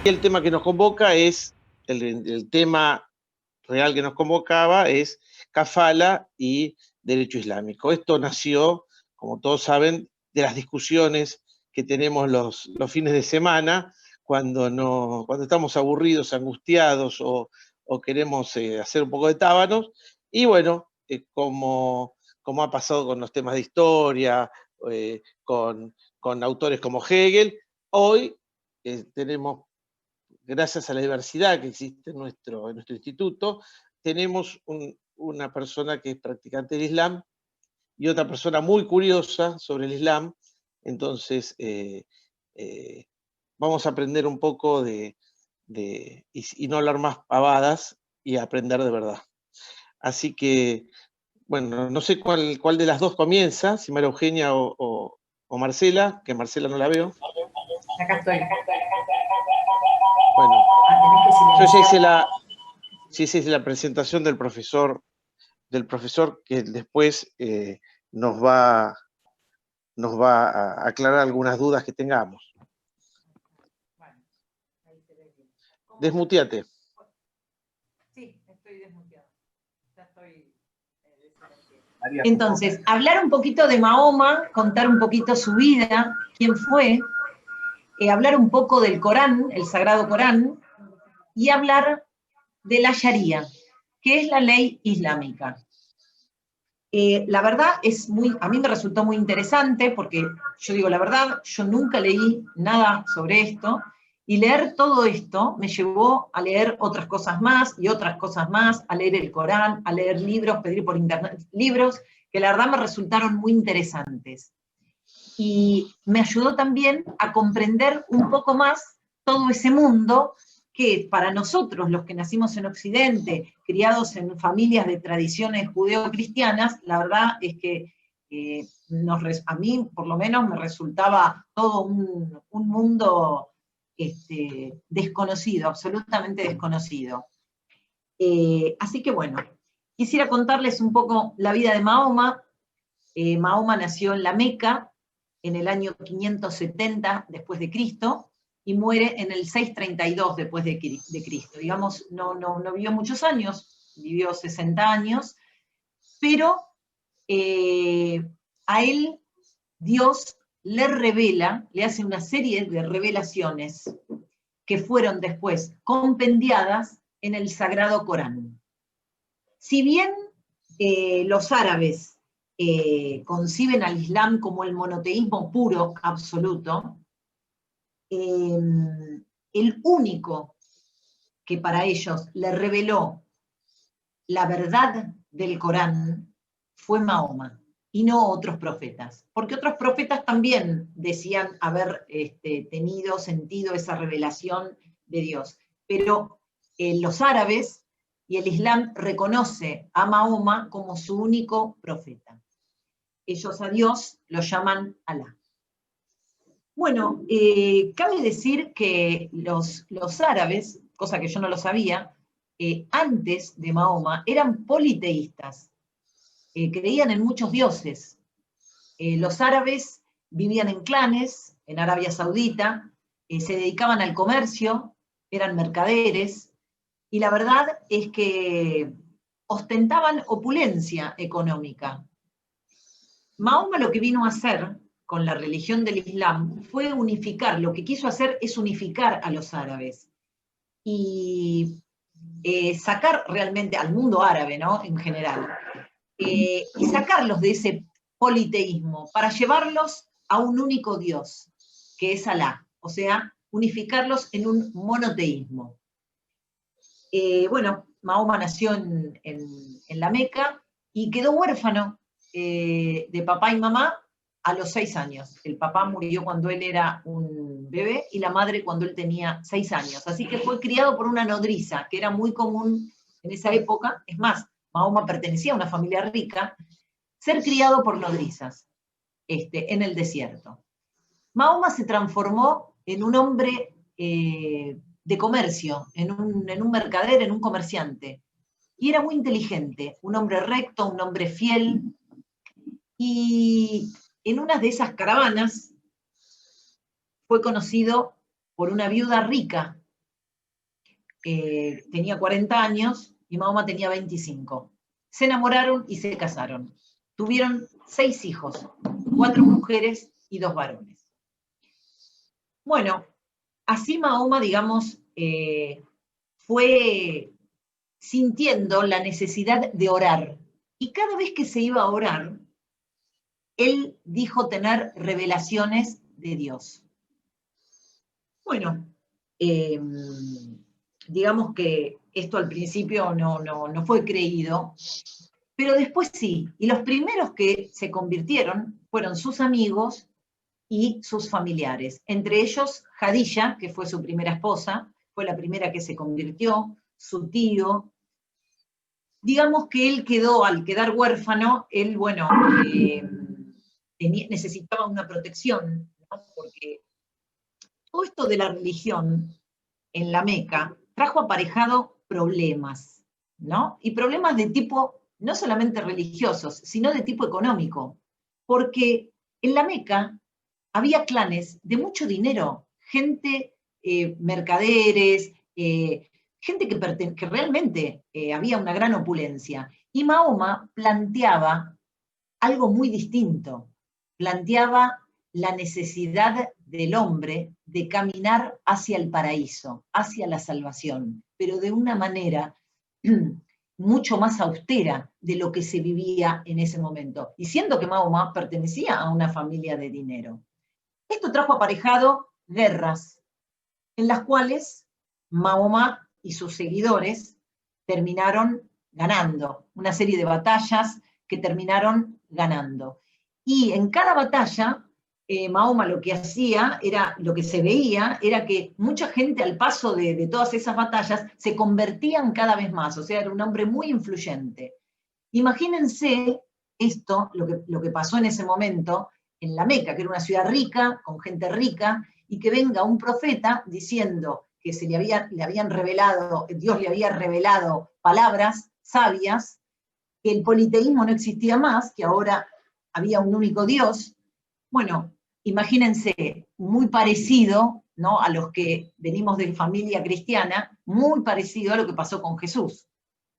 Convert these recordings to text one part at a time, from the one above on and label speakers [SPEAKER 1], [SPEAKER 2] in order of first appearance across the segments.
[SPEAKER 1] el tema que nos convoca es, el tema real que nos convocaba es Kafala y derecho islámico. Esto nació, como todos saben, de las discusiones que tenemos los fines de semana, cuando estamos aburridos, angustiados o queremos hacer un poco de tábanos. Y bueno, como ha pasado con los temas de historia, con autores como Hegel, hoy tenemos, gracias a la diversidad que existe en nuestro instituto, tenemos una persona que es practicante del Islam y otra persona muy curiosa sobre el Islam. Entonces, vamos a aprender un poco y no hablar más pavadas y aprender de verdad. Así que, bueno, no sé cuál de las dos comienza, si María Eugenia o Marcela, que Marcela no la veo.
[SPEAKER 2] Acá estoy.
[SPEAKER 1] Bueno,
[SPEAKER 2] tenés que silenciar.
[SPEAKER 1] yo ya hice la presentación del profesor que después nos va a aclarar algunas dudas que tengamos. Desmuteate.
[SPEAKER 2] Sí, estoy desmuteada. Ya estoy Entonces, hablar un poquito de Mahoma, contar un poquito su vida, quién fue, hablar un poco del Corán, el Sagrado Corán, y hablar de la Sharia, que es la ley islámica. La verdad a mí me resultó muy interesante porque yo digo la verdad, yo nunca leí nada sobre esto y leer todo esto me llevó a leer otras cosas más y otras cosas más, a leer el Corán, a leer libros, pedir por internet libros que la verdad me resultaron muy interesantes. Y me ayudó también a comprender un poco más todo ese mundo que para nosotros, los que nacimos en Occidente, criados en familias de tradiciones judeo-cristianas, la verdad es que a mí, por lo menos, me resultaba todo un mundo desconocido, absolutamente desconocido. Así que bueno, quisiera contarles un poco la vida de Mahoma. Mahoma nació en la Meca en el año 570 después de Cristo, y muere en el 632 después de Cristo. Digamos, no vivió muchos años, vivió 60 años, pero a él Dios le revela, le hace una serie de revelaciones que fueron después compendiadas en el Sagrado Corán. Si bien los árabes conciben al Islam como el monoteísmo puro, absoluto, el único que para ellos le reveló la verdad del Corán fue Mahoma, y no otros profetas, porque otros profetas también decían haber tenido sentido esa revelación de Dios, pero los árabes y el Islam reconoce a Mahoma como su único profeta. Ellos a Dios lo llaman Alá. Bueno, cabe decir que los árabes, cosa que yo no lo sabía, antes de Mahoma eran politeístas, creían en muchos dioses. Los árabes vivían en clanes, en Arabia Saudita, se dedicaban al comercio, eran mercaderes, y la verdad es que ostentaban opulencia económica. Mahoma lo que vino a hacer con la religión del Islam fue unificar, lo que quiso hacer es unificar a los árabes y sacar realmente al mundo árabe, ¿no? En general, y sacarlos de ese politeísmo para llevarlos a un único Dios, que es Alá, o sea, unificarlos en un monoteísmo. Bueno, Mahoma nació en la Meca y quedó huérfano de papá y mamá a los 6 años. El papá murió cuando él era un bebé y la madre cuando él tenía 6 años. Así que fue criado por una nodriza, que era muy común en esa época. Es más, Mahoma pertenecía a una familia rica, ser criado por nodrizas en el desierto. Mahoma se transformó en un hombre de comercio, en un mercader, en un comerciante. Y era muy inteligente, un hombre recto, un hombre fiel. Y en una de esas caravanas fue conocido por una viuda rica tenía 40 años y Mahoma tenía 25. Se enamoraron y se casaron. Tuvieron 6 hijos, 4 mujeres y 2 varones. Bueno, así Mahoma, digamos, fue sintiendo la necesidad de orar. Y cada vez que se iba a orar, él dijo tener revelaciones de Dios. Bueno, digamos que esto al principio no fue creído, pero después sí. Y los primeros que se convirtieron fueron sus amigos y sus familiares. Entre ellos, Jadilla, que fue su primera esposa, fue la primera que se convirtió, su tío. Digamos que él quedó, al quedar huérfano, él, bueno, necesitaba una protección, ¿no? Porque todo esto de la religión en la Meca trajo aparejado problemas, ¿no? Y problemas de tipo, no solamente religiosos, sino de tipo económico. Porque en la Meca había clanes de mucho dinero, gente, mercaderes, gente que realmente había una gran opulencia. Y Mahoma planteaba algo muy distinto. Planteaba la necesidad del hombre de caminar hacia el paraíso, hacia la salvación, pero de una manera mucho más austera de lo que se vivía en ese momento. Y siendo que Mahoma pertenecía a una familia de dinero. Esto trajo aparejado guerras, en las cuales Mahoma y sus seguidores terminaron ganando, una serie de batallas que terminaron ganando. Y en cada batalla, Mahoma lo que hacía, era, lo que se veía, era que mucha gente al paso de todas esas batallas se convertían cada vez más, o sea, era un hombre muy influyente. Imagínense esto, lo que pasó en ese momento en la Meca, que era una ciudad rica, con gente rica, y que venga un profeta diciendo que le habían revelado, Dios le había revelado palabras sabias, que el politeísmo no existía más, que ahora había un único Dios. Bueno, imagínense, muy parecido, ¿no?, a los que venimos de familia cristiana, muy parecido a lo que pasó con Jesús,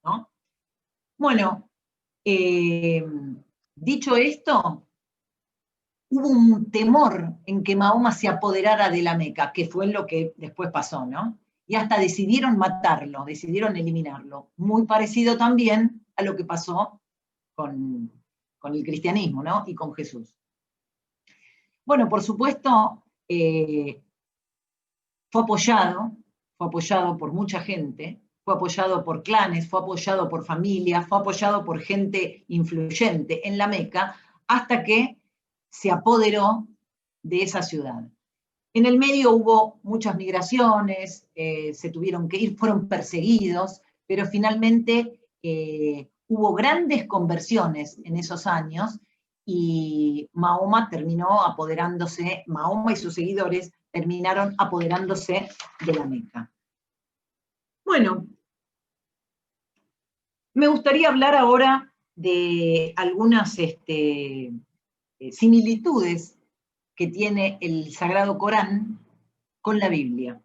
[SPEAKER 2] ¿no? Bueno, dicho esto, hubo un temor en que Mahoma se apoderara de la Meca, que fue lo que después pasó, ¿no? Y hasta decidieron matarlo, decidieron eliminarlo. Muy parecido también a lo que pasó con el cristianismo, ¿no? Y con Jesús. Bueno, por supuesto, fue apoyado por mucha gente, fue apoyado por clanes, fue apoyado por familias, fue apoyado por gente influyente en la Meca, hasta que se apoderó de esa ciudad. En el medio hubo muchas migraciones, se tuvieron que ir, fueron perseguidos, pero finalmente hubo grandes conversiones en esos años y Mahoma terminó apoderándose, Mahoma y sus seguidores terminaron apoderándose de la Meca. Bueno, me gustaría hablar ahora de algunas similitudes que tiene el Sagrado Corán con la Biblia.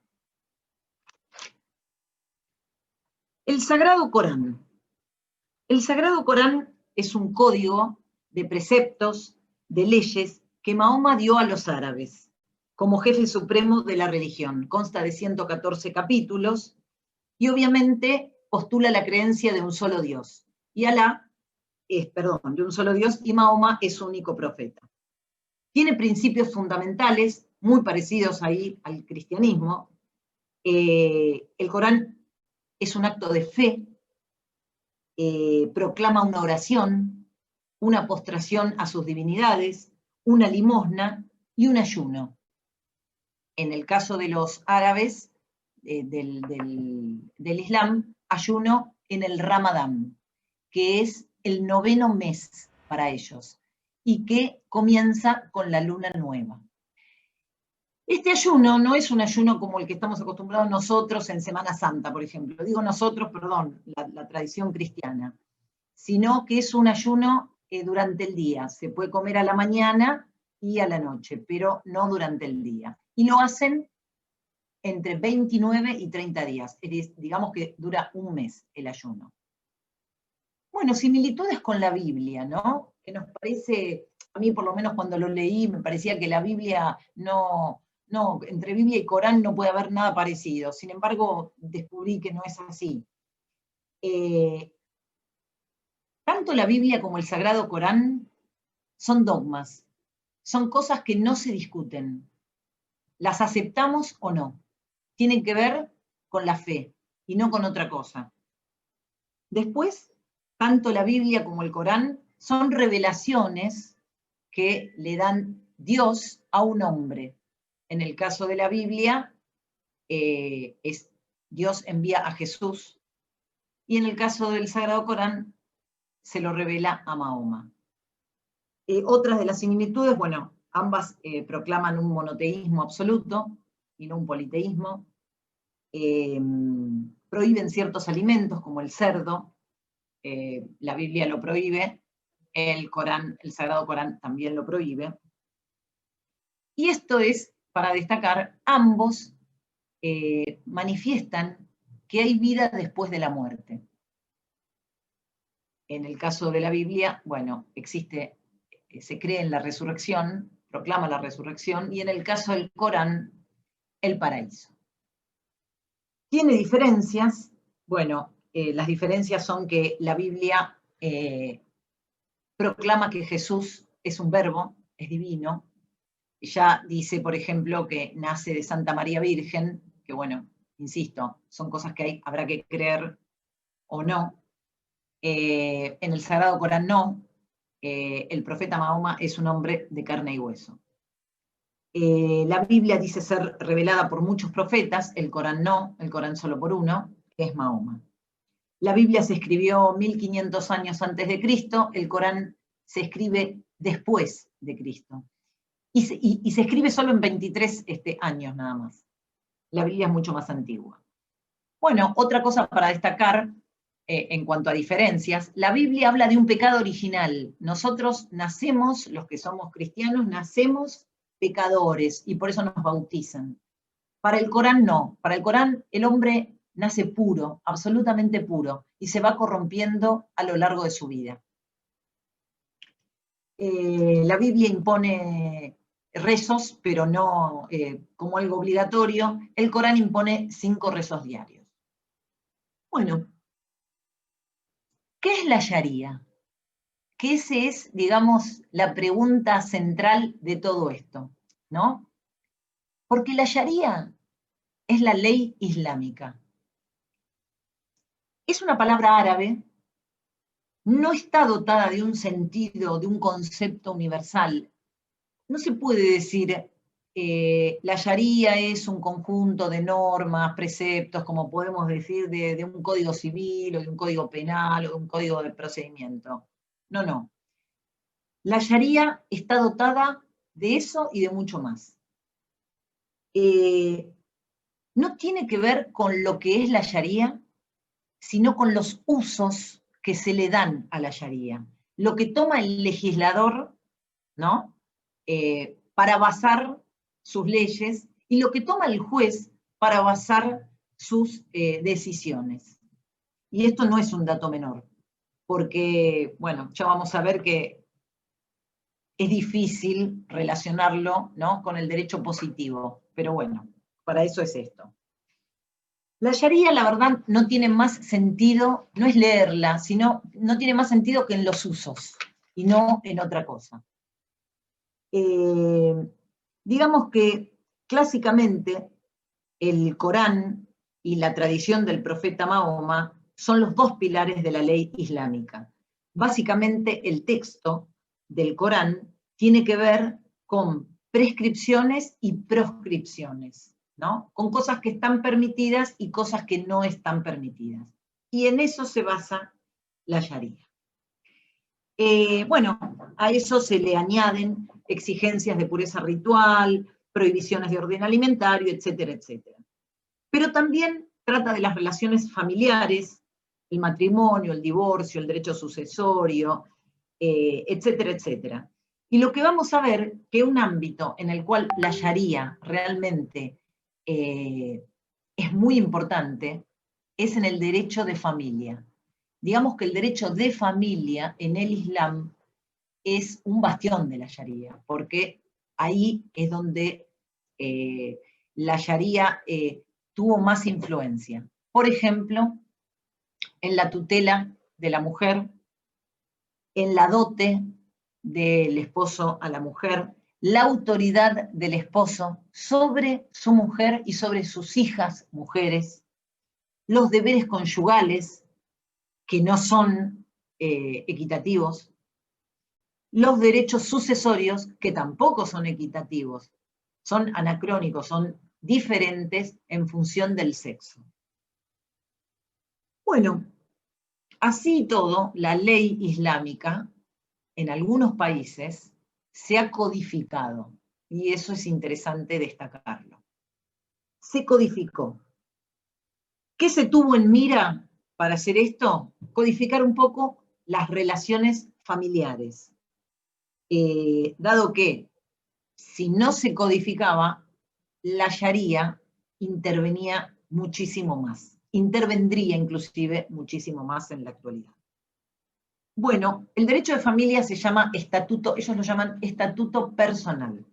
[SPEAKER 2] El Sagrado Corán. El Sagrado Corán es un código de preceptos, de leyes que Mahoma dio a los árabes como jefe supremo de la religión. Consta de 114 capítulos y obviamente postula la creencia de un solo Dios. Y Alá de un solo Dios, y Mahoma es su único profeta. Tiene principios fundamentales muy parecidos ahí al cristianismo. El Corán es un acto de fe, proclama una oración, una postración a sus divinidades, una limosna y un ayuno. En el caso de los árabes del Islam, ayuno en el Ramadán, que es el 9º mes para ellos, y que comienza con la luna nueva. Este ayuno no es un ayuno como el que estamos acostumbrados nosotros en Semana Santa, por ejemplo. Digo nosotros, perdón, la tradición cristiana, sino que es un ayuno durante el día. Se puede comer a la mañana y a la noche, pero no durante el día. Y lo hacen entre 29 y 30 días. Digamos que dura un mes el ayuno. Bueno, similitudes con la Biblia, ¿no? Que nos parece, a mí por lo menos cuando lo leí, me parecía que la Biblia no, entre Biblia y Corán no puede haber nada parecido. Sin embargo, descubrí que no es así. Tanto la Biblia como el Sagrado Corán son dogmas, son cosas que no se discuten. ¿Las aceptamos o no? Tienen que ver con la fe y no con otra cosa. Después, tanto la Biblia como el Corán son revelaciones que le dan Dios a un hombre. En el caso de la Biblia, Dios envía a Jesús, y en el caso del Sagrado Corán, se lo revela a Mahoma. Otras de las similitudes, bueno, ambas proclaman un monoteísmo absoluto y no un politeísmo. Prohíben ciertos alimentos como el cerdo, la Biblia lo prohíbe, el Sagrado Corán también lo prohíbe. Y esto es, para destacar, ambos manifiestan que hay vida después de la muerte. En el caso de la Biblia, bueno, se cree en la resurrección, proclama la resurrección, y en el caso del Corán, el paraíso. ¿Tiene diferencias? Bueno, las diferencias son que la Biblia proclama que Jesús es un verbo, es divino. Ya dice, por ejemplo, que nace de Santa María Virgen, que bueno, insisto, son cosas que habrá que creer o no. En el Sagrado Corán no. El profeta Mahoma es un hombre de carne y hueso. La Biblia dice ser revelada por muchos profetas, el Corán no, el Corán solo por uno, que es Mahoma. La Biblia se escribió 1500 años antes de Cristo, el Corán se escribe después de Cristo. Y se escribe solo en 23 años nada más. La Biblia es mucho más antigua. Bueno, otra cosa para destacar en cuanto a diferencias, la Biblia habla de un pecado original. Nosotros nacemos, los que somos cristianos, nacemos pecadores y por eso nos bautizan. Para el Corán no, para el Corán el hombre nace puro, absolutamente puro, y se va corrompiendo a lo largo de su vida. La Biblia impone rezos, pero no como algo obligatorio. El Corán impone 5 rezos diarios. Bueno, ¿qué es la Sharia? Que esa es, digamos, la pregunta central de todo esto, ¿no? Porque la Sharia es la ley islámica. Es una palabra árabe, no está dotada de un sentido, de un concepto universal. No se puede decir la Sharia es un conjunto de normas, preceptos, como podemos decir de un código civil o de un código penal o de un código de procedimiento. No, no. La Sharia está dotada de eso y de mucho más. No tiene que ver con lo que es la Sharia, sino con los usos que se le dan a la Sharia. Lo que toma el legislador, ¿no? Para basar sus leyes y lo que toma el juez para basar sus decisiones. Y esto no es un dato menor, porque, bueno, ya vamos a ver que es difícil relacionarlo, ¿no?, con el derecho positivo, pero bueno, para eso es esto. La Sharia, la verdad, no tiene más sentido, no es leerla, sino no tiene más sentido que en los usos, y no en otra cosa. Digamos que clásicamente el Corán y la tradición del profeta Mahoma son los 2 pilares de la ley islámica. Básicamente el texto del Corán tiene que ver con prescripciones y proscripciones, ¿no? Con cosas que están permitidas y cosas que no están permitidas. Y en eso se basa la Sharia. Bueno, a eso se le añaden exigencias de pureza ritual, prohibiciones de orden alimentario, etcétera, etcétera. Pero también trata de las relaciones familiares, el matrimonio, el divorcio, el derecho sucesorio, etcétera, etcétera. Y lo que vamos a ver, que un ámbito en el cual la Sharia realmente es muy importante es en el derecho de familia. Digamos que el derecho de familia en el Islam es un bastión de la Sharia, porque ahí es donde la Sharia tuvo más influencia. Por ejemplo, en la tutela de la mujer, en la dote del esposo a la mujer, la autoridad del esposo sobre su mujer y sobre sus hijas mujeres, los deberes conyugales, que no son equitativos, los derechos sucesorios, que tampoco son equitativos, son anacrónicos, son diferentes en función del sexo. Bueno, así y todo, la ley islámica en algunos países se ha codificado, y eso es interesante destacarlo. Se codificó. ¿Qué se tuvo en mira para hacer esto? Codificar un poco las relaciones familiares. Dado que si no se codificaba, la Sharia intervenía muchísimo más. Intervendría inclusive muchísimo más en la actualidad. Bueno, el derecho de familia se llama estatuto, ellos lo llaman estatuto personal.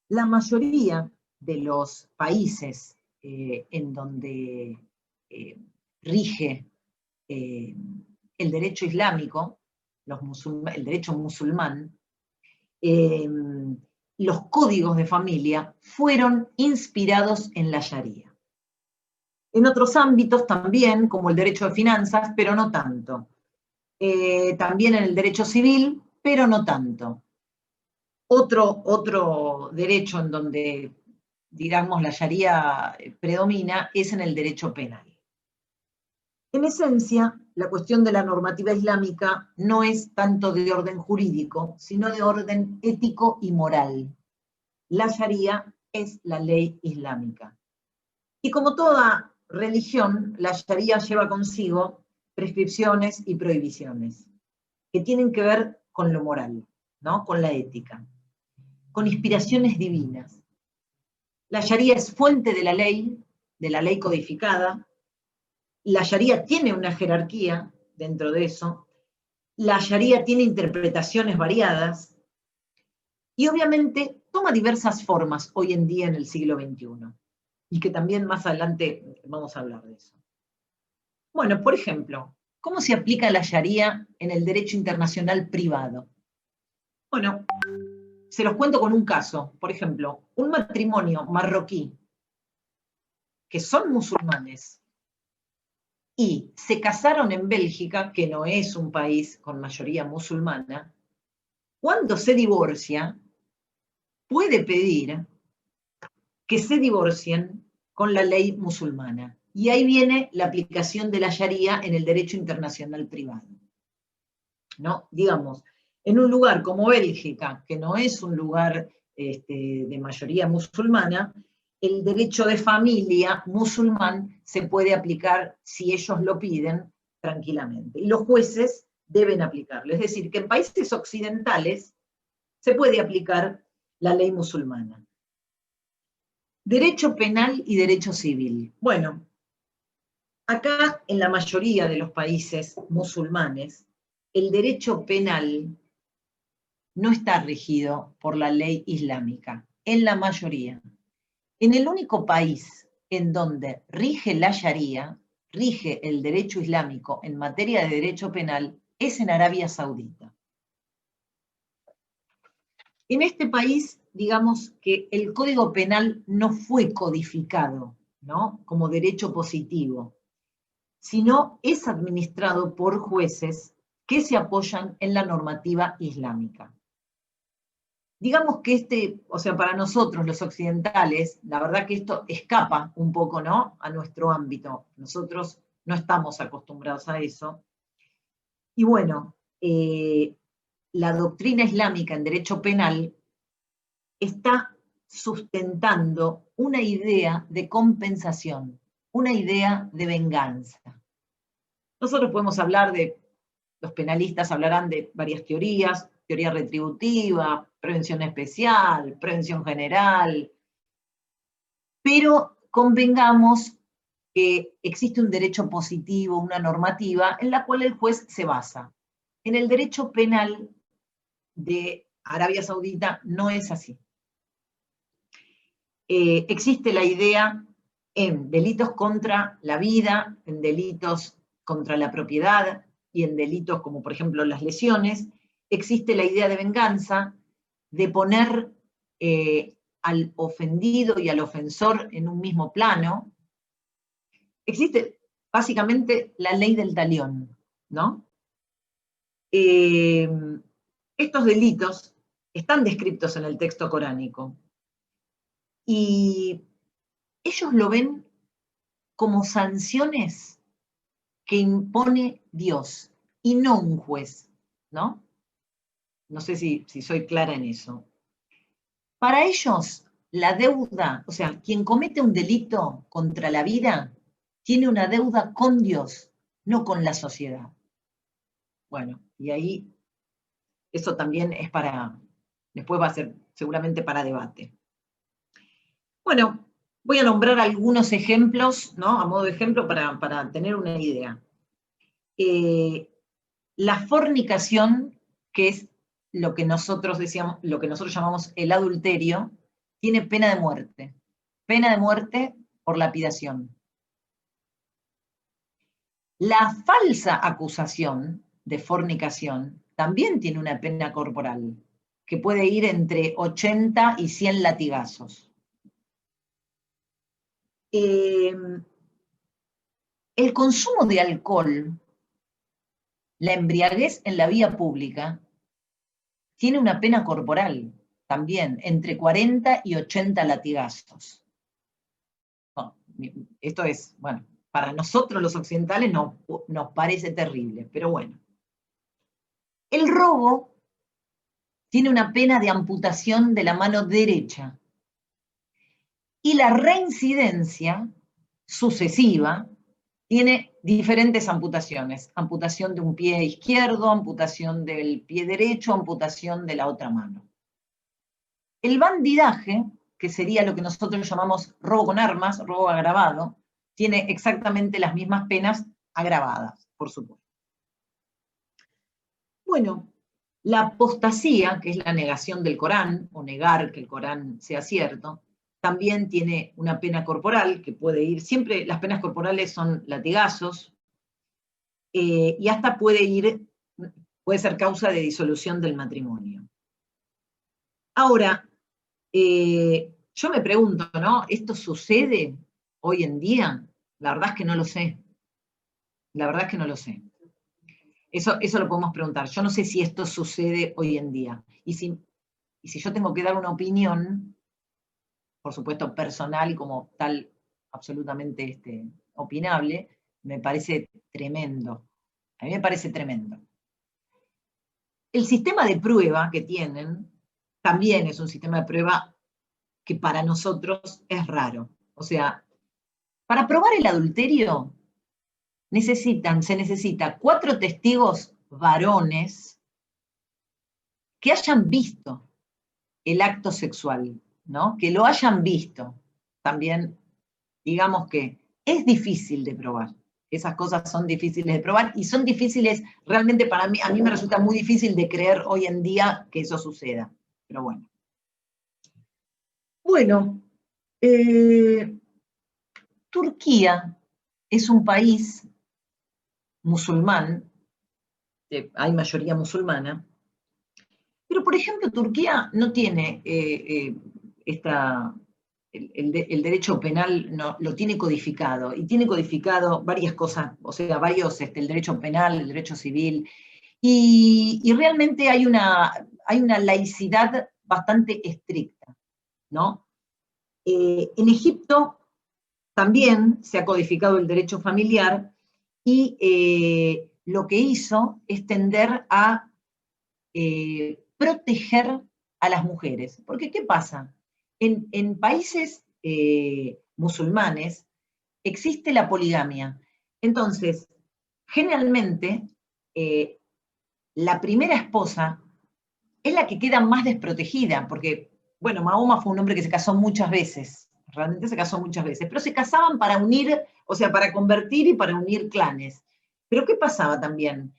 [SPEAKER 2] La mayoría de los países en donde rige el derecho islámico, el derecho musulmán, los códigos de familia fueron inspirados en la Sharia. En otros ámbitos también, como el derecho de finanzas, pero no tanto. También en el derecho civil, pero no tanto. Otro derecho en donde, digamos, la Sharia predomina es en el derecho penal. En esencia, la cuestión de la normativa islámica no es tanto de orden jurídico, sino de orden ético y moral. La Sharia es la ley islámica. Y como toda religión, la Sharia lleva consigo prescripciones y prohibiciones que tienen que ver con lo moral, ¿no? Con la ética, con inspiraciones divinas. La Sharia es fuente de la ley codificada. La Sharia tiene una jerarquía dentro de eso. La Sharia tiene interpretaciones variadas y obviamente toma diversas formas hoy en día en el siglo XXI. Y que también más adelante vamos a hablar de eso. Bueno, por ejemplo, ¿cómo se aplica la Sharia en el derecho internacional privado? Bueno, se los cuento con un caso. Por ejemplo, un matrimonio marroquí que son musulmanes y se casaron en Bélgica, que no es un país con mayoría musulmana, cuando se divorcia, puede pedir que se divorcien con la ley musulmana. Y ahí viene la aplicación de la Sharia en el derecho internacional privado. ¿No? Digamos, en un lugar como Bélgica, que no es un lugar de mayoría musulmana, el derecho de familia musulmán se puede aplicar, si ellos lo piden, tranquilamente. Y los jueces deben aplicarlo. Es decir, que en países occidentales se puede aplicar la ley musulmana. Derecho penal y derecho civil. Bueno, acá en la mayoría de los países musulmanes, el derecho penal no está regido por la ley islámica, en la mayoría. En el único país en donde rige la Sharia, rige el derecho islámico en materia de derecho penal, es en Arabia Saudita. En este país, digamos que el Código Penal no fue codificado, ¿no? Como derecho positivo, sino es administrado por jueces que se apoyan en la normativa islámica. Digamos que para nosotros los occidentales, la verdad que esto escapa un poco, ¿no?, a nuestro ámbito. Nosotros no estamos acostumbrados a eso. Y bueno, la doctrina islámica en derecho penal está sustentando una idea de compensación, una idea de venganza. Nosotros podemos hablar los penalistas hablarán de varias teorías, teoría retributiva, prevención especial, prevención general. pero convengamos que existe un derecho positivo, una normativa, en la cual el juez se basa. En el derecho penal de Arabia Saudita no es así. Existe la idea en delitos contra la vida, en delitos contra la propiedad y en delitos como por ejemplo las lesiones, existe la idea de venganza, de poner al ofendido y al ofensor en un mismo plano. Existe básicamente la ley del talión, ¿no? Estos delitos están descritos en el texto coránico y ellos lo ven como sanciones que impone Dios y no un juez, ¿no? No sé si soy clara en eso. Para ellos, la deuda, o sea, quien comete un delito contra la vida, tiene una deuda con Dios, no con la sociedad. Bueno, y ahí eso también es para, después va a ser seguramente para debate. Bueno, voy a nombrar algunos ejemplos, ¿no? A modo de ejemplo para tener una idea. La fornicación, que es lo que nosotros decíamos, lo que nosotros llamamos el adulterio, tiene pena de muerte. Pena de muerte por lapidación. La falsa acusación de fornicación también tiene una pena corporal, que puede ir entre 80 y 100 latigazos. El consumo de alcohol, la embriaguez en la vía pública, tiene una pena corporal también, entre 40 y 80 latigazos. No, esto es, bueno, para nosotros los occidentales nos parece terrible, pero bueno. El robo tiene una pena de amputación de la mano derecha. Y la reincidencia sucesiva tiene diferentes amputaciones. Amputación de un pie izquierdo, amputación del pie derecho, amputación de la otra mano. El bandidaje, que sería lo que nosotros llamamos robo con armas, robo agravado, tiene exactamente las mismas penas agravadas, por supuesto. Bueno, la apostasía, que es la negación del Corán, o negar que el Corán sea cierto, también tiene una pena corporal que puede ir, siempre las penas corporales son latigazos, y hasta puede ser causa de disolución del matrimonio. Ahora, yo me pregunto, ¿no? ¿Esto sucede hoy en día? La verdad es que no lo sé. La verdad es que no lo sé. Eso lo podemos preguntar. Yo no sé si esto sucede hoy en día. Y si yo tengo que dar una opinión, por supuesto personal y como tal absolutamente opinable, me parece tremendo. A mí me parece tremendo. El sistema de prueba que tienen también es un sistema de prueba que para nosotros es raro. O sea, para probar el adulterio se necesita 4 testigos varones que hayan visto el acto sexual, ¿no? Que lo hayan visto. También, digamos que es difícil de probar. Esas cosas son difíciles de probar y son difíciles, realmente para mí, a mí me resulta muy difícil de creer hoy en día que eso suceda. Pero bueno. Bueno, Turquía es un país musulmán, hay mayoría musulmana, pero por ejemplo Turquía no tiene el derecho penal, no, lo tiene codificado, y tiene codificado varias cosas, o sea, el derecho penal, el derecho civil, y realmente hay una laicidad bastante estricta, ¿no? En Egipto también se ha codificado el derecho familiar y lo que hizo es tender a proteger a las mujeres. Porque, ¿qué pasa? En países musulmanes existe la poligamia. Entonces, generalmente, la primera esposa es la que queda más desprotegida, porque, bueno, Mahoma fue un hombre que se casó muchas veces, realmente se casó muchas veces, pero se casaban para unir, o sea, para convertir y para unir clanes. Pero ¿qué pasaba también?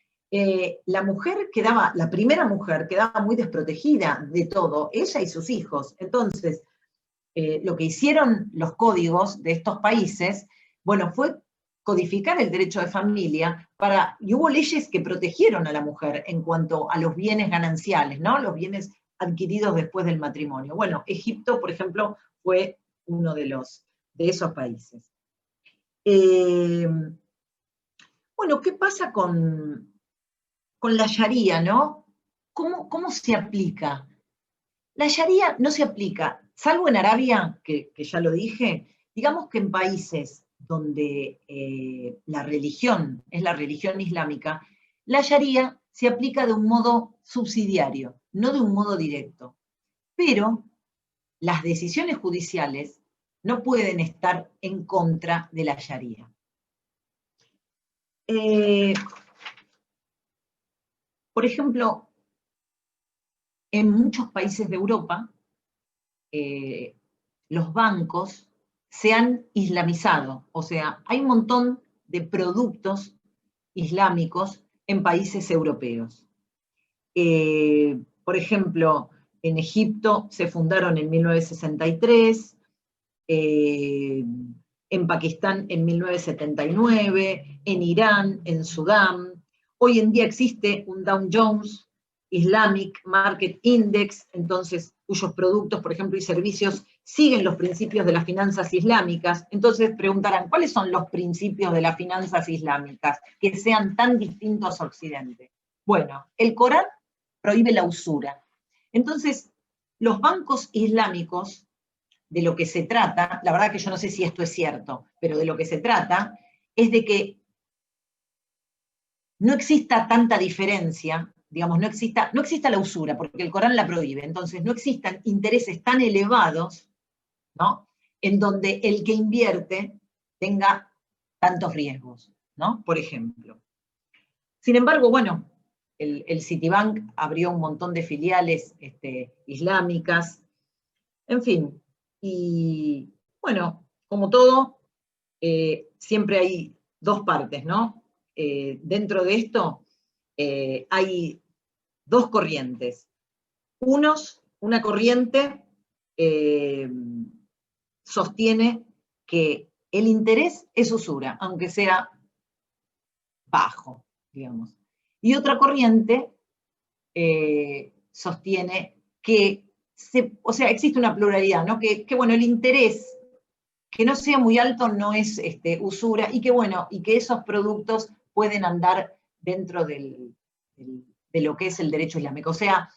[SPEAKER 2] La mujer quedaba, la primera mujer quedaba muy desprotegida de todo, ella y sus hijos. Entonces, lo que hicieron los códigos de estos países, bueno, fue codificar el derecho de familia y hubo leyes que protegieron a la mujer en cuanto a los bienes gananciales, ¿no? Los bienes adquiridos después del matrimonio. Bueno, Egipto, por ejemplo, fue uno de esos países. Bueno, ¿qué pasa con la Sharia, no? ¿Cómo se aplica? La Sharia no se aplica, salvo en Arabia, que ya lo dije, digamos que en países donde la religión es la religión islámica, la Sharia se aplica de un modo subsidiario, no de un modo directo. Pero las decisiones judiciales no pueden estar en contra de la Sharia. Por ejemplo, en muchos países de Europa, los bancos se han islamizado, o sea, hay un montón de productos islámicos en países europeos. Por ejemplo, en Egipto se fundaron en 1963, en Pakistán en 1979, en Irán, en Sudán. Hoy en día existe un Dow Jones Islamic Market Index, entonces, cuyos productos, por ejemplo, y servicios siguen los principios de las finanzas islámicas. Entonces preguntarán, ¿cuáles son los principios de las finanzas islámicas que sean tan distintos a Occidente? Bueno, el Corán prohíbe la usura. Entonces, los bancos islámicos, de lo que se trata, la verdad que yo no sé si esto es cierto, pero de lo que se trata es de que no exista tanta diferencia, digamos, no exista la usura, porque el Corán la prohíbe, entonces no existan intereses tan elevados, ¿no?, en donde el que invierte tenga tantos riesgos, ¿no?, por ejemplo. Sin embargo, bueno, el Citibank abrió un montón de filiales islámicas, en fin, y bueno, como todo, siempre hay dos partes, ¿no? Dentro de esto hay dos corrientes. Una corriente sostiene que el interés es usura, aunque sea bajo, digamos. Y otra corriente sostiene que o sea, existe una pluralidad, ¿no? Que bueno, el interés que no sea muy alto no es usura, y que bueno, y que esos productos pueden andar dentro de lo que es el derecho islámico. O sea,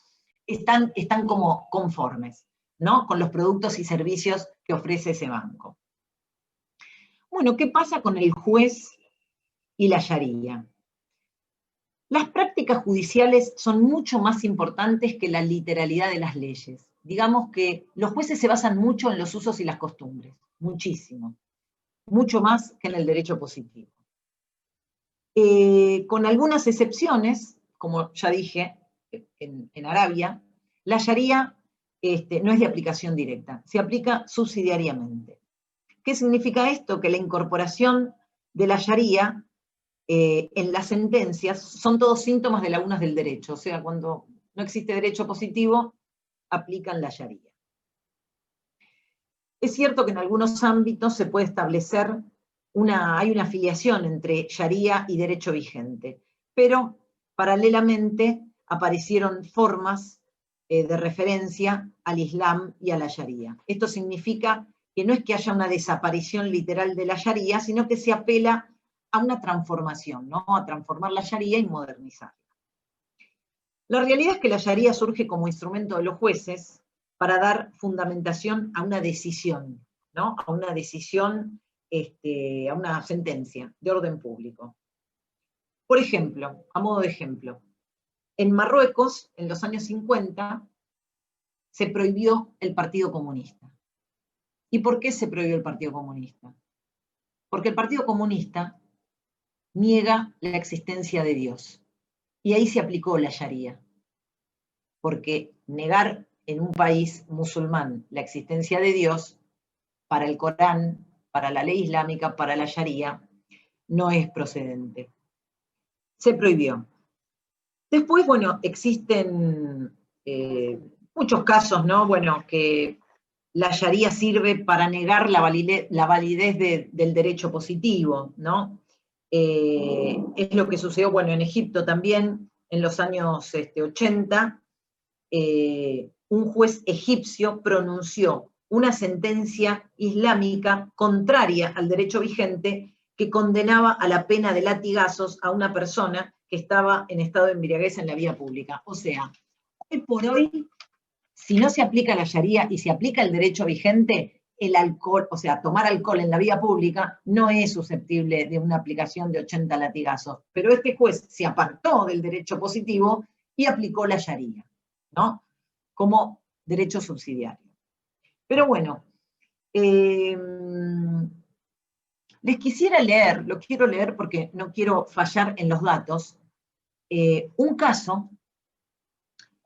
[SPEAKER 2] están como conformes, ¿no?, con los productos y servicios que ofrece ese banco. Bueno, ¿qué pasa con el juez y la Sharia? Las prácticas judiciales son mucho más importantes que la literalidad de las leyes. Digamos que los jueces se basan mucho en los usos y las costumbres, muchísimo, mucho más que en el derecho positivo. Con algunas excepciones, como ya dije, en Arabia, la Sharia no es de aplicación directa, se aplica subsidiariamente. ¿Qué significa esto? Que la incorporación de la Sharia en las sentencias son todos síntomas de lagunas del derecho, o sea, cuando no existe derecho positivo, aplican la Sharia. Es cierto que en algunos ámbitos se puede establecer hay una afiliación entre Sharia y derecho vigente, pero paralelamente aparecieron formas de referencia al Islam y a la Sharia. Esto significa que no es que haya una desaparición literal de la Sharia, sino que se apela a una transformación, ¿no?, a transformar la Sharia y modernizarla. La realidad es que la Sharia surge como instrumento de los jueces para dar fundamentación a una decisión, ¿no?, a una decisión, a una sentencia de orden público. Por ejemplo, a modo de ejemplo, en Marruecos, en los años 50, se prohibió el Partido Comunista. ¿Y por qué se prohibió el Partido Comunista? Porque el Partido Comunista niega la existencia de Dios. Y ahí se aplicó la Sharia. Porque negar en un país musulmán la existencia de Dios para el Corán, para la ley islámica, para la Sharia, no es procedente. Se prohibió. Después, bueno, existen muchos casos, ¿no? Bueno, que la Sharia sirve para negar la validez del derecho positivo, ¿no? Es lo que sucedió, bueno, en Egipto también, en los años 80, un juez egipcio pronunció una sentencia islámica contraria al derecho vigente que condenaba a la pena de latigazos a una persona que estaba en estado de embriaguez en la vía pública. O sea, hoy por hoy, si no se aplica la Sharia y se aplica el derecho vigente, el alcohol, o sea, tomar alcohol en la vía pública no es susceptible de una aplicación de 80 latigazos. Pero este juez se apartó del derecho positivo y aplicó la Sharia, ¿no? Como derecho subsidiario. Pero bueno, les quisiera leer, lo quiero leer porque no quiero fallar en los datos, un caso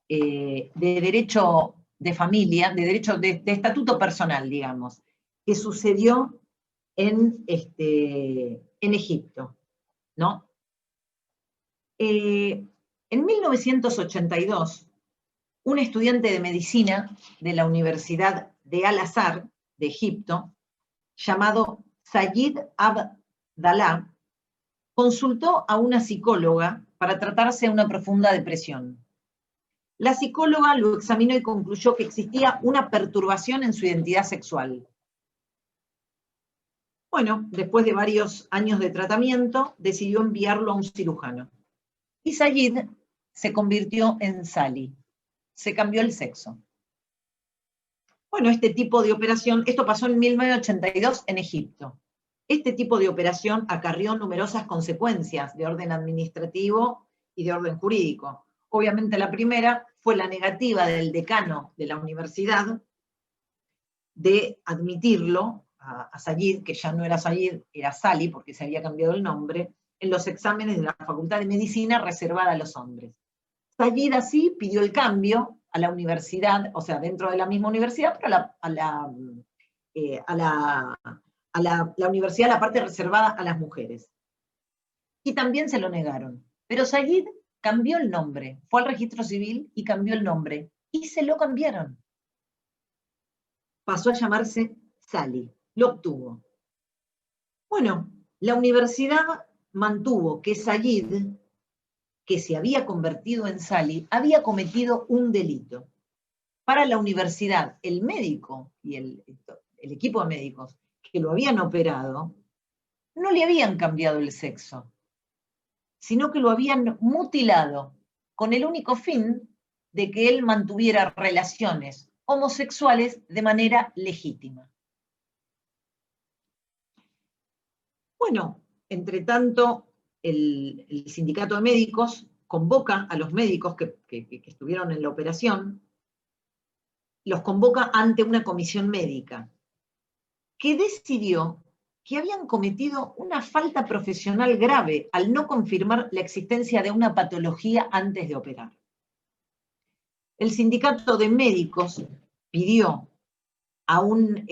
[SPEAKER 2] de derecho de familia, de derecho de estatuto personal, digamos, que sucedió en Egipto, ¿no? En 1982, un estudiante de medicina de la Universidad de Al-Azhar de Egipto, llamado Sayid Abdallah, consultó a una psicóloga para tratarse de una profunda depresión. La psicóloga lo examinó y concluyó que existía una perturbación en su identidad sexual. Bueno, después de varios años de tratamiento, decidió enviarlo a un cirujano. Y Sayid se convirtió en Sally. Se cambió el sexo. Bueno, este tipo de operación, esto pasó en 1982 en Egipto. Este tipo de operación acarrió numerosas consecuencias de orden administrativo y de orden jurídico. Obviamente la primera fue la negativa del decano de la universidad de admitirlo a Sayid, que ya no era Sayid, era Sally, porque se había cambiado el nombre, en los exámenes de la Facultad de Medicina reservada a los hombres. Sayid así pidió el cambio a la universidad, o sea, dentro de la misma universidad, pero la universidad, la parte reservada a las mujeres. Y también se lo negaron. Pero Sayid cambió el nombre, fue al registro civil y cambió el nombre. Y se lo cambiaron. Pasó a llamarse Sally. Lo obtuvo. Bueno, la universidad mantuvo que Sayid, que se había convertido en Sally, había cometido un delito. Para la universidad, el médico y el equipo de médicos que lo habían operado, no le habían cambiado el sexo, sino que lo habían mutilado con el único fin de que él mantuviera relaciones homosexuales de manera legítima. Bueno, entre tanto, el sindicato de médicos convoca a los médicos que estuvieron en la operación, los convoca ante una comisión médica, que decidió que habían cometido una falta profesional grave al no confirmar la existencia de una patología antes de operar. El sindicato de médicos pidió a un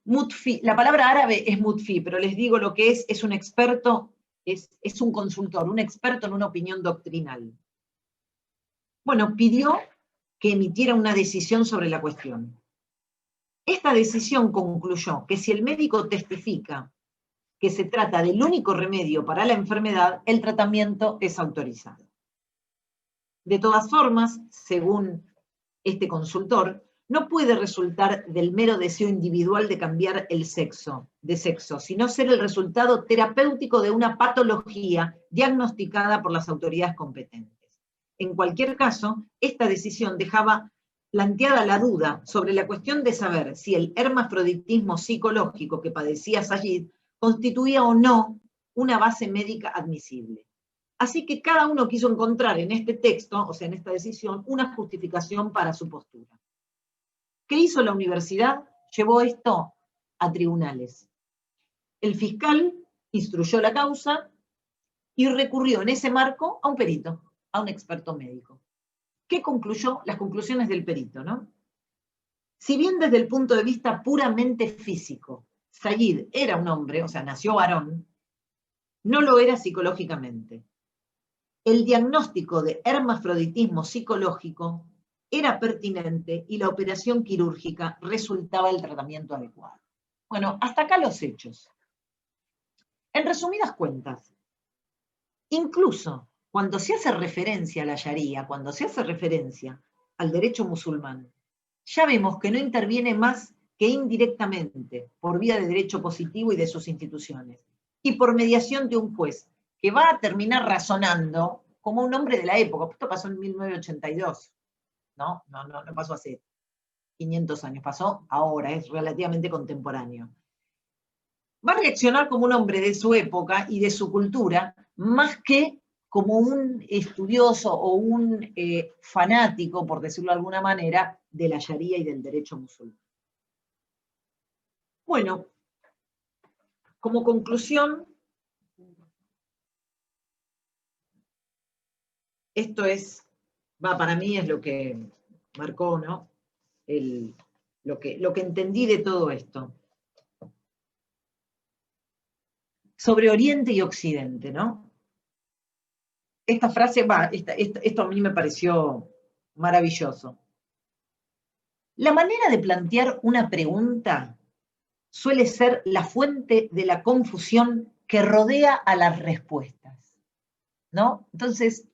[SPEAKER 2] mutfi, la palabra árabe es mutfi, pero les digo lo que es un experto, es un consultor, un experto en una opinión doctrinal. Bueno, pidió que emitiera una decisión sobre la cuestión. Esta decisión concluyó que si el médico testifica que se trata del único remedio para la enfermedad, el tratamiento es autorizado. De todas formas, según este consultor, no puede resultar del mero deseo individual de cambiar de sexo, sino ser el resultado terapéutico de una patología diagnosticada por las autoridades competentes. En cualquier caso, esta decisión dejaba planteada la duda sobre la cuestión de saber si el hermafroditismo psicológico que padecía Sayid constituía o no una base médica admisible. Así que cada uno quiso encontrar en este texto, o sea, en esta decisión, una justificación para su postura. ¿Qué hizo la universidad? Llevó esto a tribunales. El fiscal instruyó la causa y recurrió en ese marco a un perito, a un experto médico. ¿Qué concluyó? Las conclusiones del perito, ¿no? Si bien desde el punto de vista puramente físico, Sayyid era un hombre, o sea, nació varón, no lo era psicológicamente. El diagnóstico de hermafroditismo psicológico era pertinente y la operación quirúrgica resultaba el tratamiento adecuado. Bueno, hasta acá los hechos. En resumidas cuentas, incluso cuando se hace referencia a la Sharia, cuando se hace referencia al derecho musulmán, ya vemos que no interviene más que indirectamente, por vía de derecho positivo y de sus instituciones, y por mediación de un juez, que va a terminar razonando como un hombre de la época. Esto pasó en 1982, no pasó hace 500 años, pasó ahora, es relativamente contemporáneo. Va a reaccionar como un hombre de su época y de su cultura, más que como un estudioso o un fanático, por decirlo de alguna manera, de la Sharia y del derecho musulmán. Bueno, como conclusión, esto para mí es lo que marcó, ¿no? Lo que entendí de todo esto. Sobre Oriente y Occidente, ¿no? Esta frase, esto a mí me pareció maravilloso. La manera de plantear una pregunta suele ser la fuente de la confusión que rodea a las respuestas, ¿no? Entonces,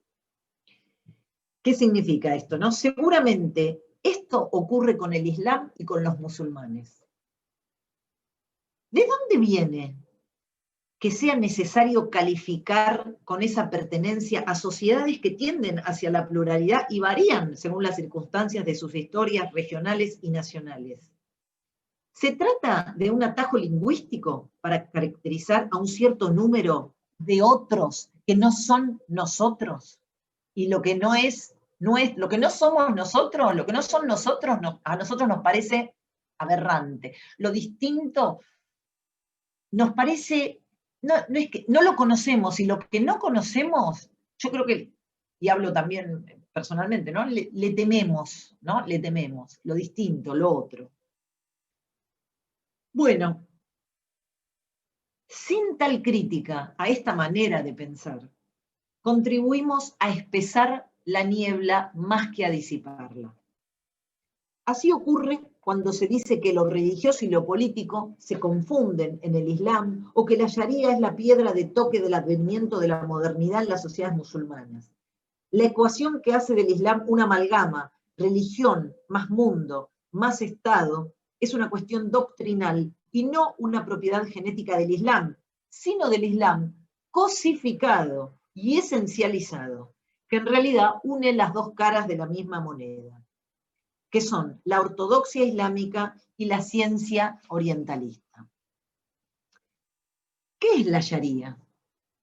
[SPEAKER 2] ¿qué significa esto, no? Seguramente esto ocurre con el Islam y con los musulmanes. ¿De dónde viene que sea necesario calificar con esa pertenencia a sociedades que tienden hacia la pluralidad y varían según las circunstancias de sus historias regionales y nacionales? ¿Se trata de un atajo lingüístico para caracterizar a un cierto número de otros que no son nosotros? Y lo que no lo que no somos nosotros, lo que no son nosotros, a nosotros nos parece aberrante. Lo distinto nos parece, no es que no lo conocemos, y lo que no conocemos, yo creo que, y hablo también personalmente, ¿no? Le tememos, ¿no? Le tememos, lo distinto, lo otro. Bueno, sin tal crítica a esta manera de pensar, contribuimos a espesar la niebla más que a disiparla. Así ocurre cuando se dice que lo religioso y lo político se confunden en el Islam, o que la Sharia es la piedra de toque del advenimiento de la modernidad en las sociedades musulmanas. La ecuación que hace del Islam una amalgama, religión más mundo, más Estado, es una cuestión doctrinal y no una propiedad genética del Islam, sino del Islam cosificado y esencializado, que en realidad une las dos caras de la misma moneda, que son la ortodoxia islámica y la ciencia orientalista. ¿Qué es la Sharia?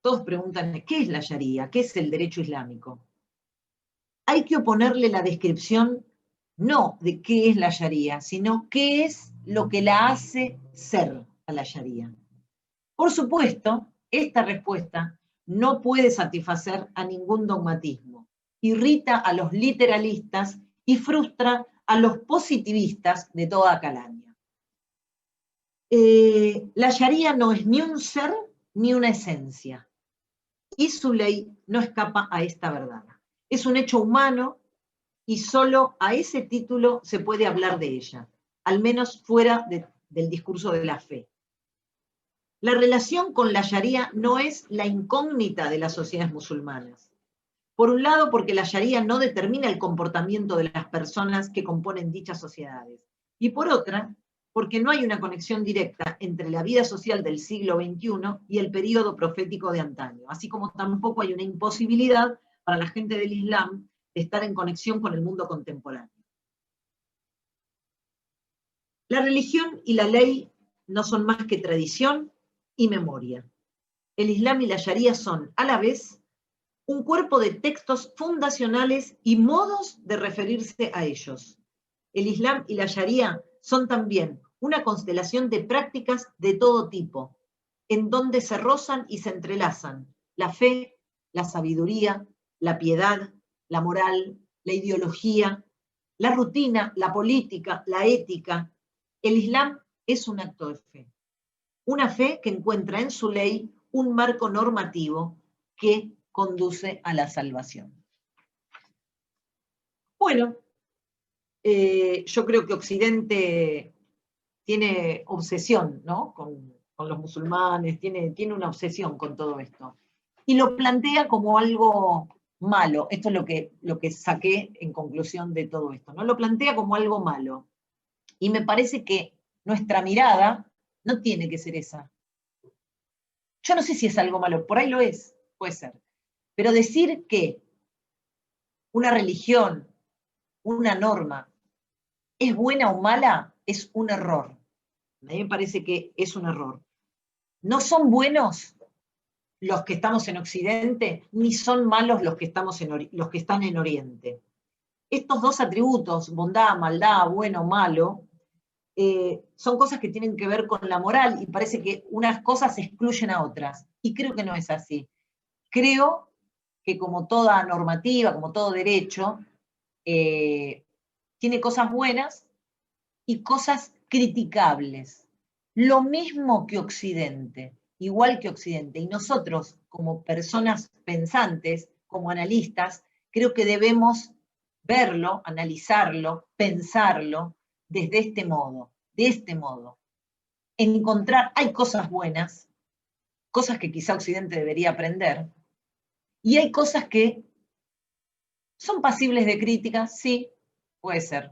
[SPEAKER 2] Todos preguntan, ¿qué es la Sharia? ¿Qué es el derecho islámico? Hay que oponerle la descripción no de qué es la Sharia, sino qué es lo que la hace ser a la Sharia. Por supuesto, esta respuesta no puede satisfacer a ningún dogmatismo, irrita a los literalistas y frustra a los positivistas de toda calaña. La Sharia no es ni un ser ni una esencia, y su ley no escapa a esta verdad. Es un hecho humano y solo a ese título se puede hablar de ella, al menos fuera del discurso de la fe. La relación con la Sharia no es la incógnita de las sociedades musulmanas. Por un lado, porque la Sharia no determina el comportamiento de las personas que componen dichas sociedades. Y por otra, porque no hay una conexión directa entre la vida social del siglo XXI y el período profético de antaño, así como tampoco hay una imposibilidad para la gente del Islam de estar en conexión con el mundo contemporáneo. La religión y la ley no son más que tradición y memoria. El Islam y la Sharia son, a la vez, un cuerpo de textos fundacionales y modos de referirse a ellos. El Islam y la Sharia son también una constelación de prácticas de todo tipo, en donde se rozan y se entrelazan la fe, la sabiduría, la piedad, la moral, la ideología, la rutina, la política, la ética. El Islam es un acto de fe. Una fe que encuentra en su ley un marco normativo que conduce a la salvación. Bueno, yo creo que Occidente tiene obsesión, ¿no? con los musulmanes, tiene una obsesión con todo esto. Y lo plantea como algo malo. Esto es lo que saqué en conclusión de todo esto, ¿no? Lo plantea como algo malo. Y me parece que nuestra mirada no tiene que ser esa. Yo no sé si es algo malo, por ahí lo es, puede ser. Pero decir que una religión, una norma, es buena o mala, es un error. A mí me parece que es un error. No son buenos los que estamos en Occidente, ni son malos los que están en Oriente. Estos dos atributos, bondad, maldad, bueno, malo, son cosas que tienen que ver con la moral y parece que unas cosas excluyen a otras. Y creo que no es así. Creo que como toda normativa, como todo derecho, tiene cosas buenas y cosas criticables. Lo mismo que Occidente, igual que Occidente. Y nosotros, como personas pensantes, como analistas, creo que debemos verlo, analizarlo, pensarlo desde este modo, de este modo. Encontrar, hay cosas buenas, cosas que quizá Occidente debería aprender, y hay cosas que son pasibles de crítica, sí, puede ser.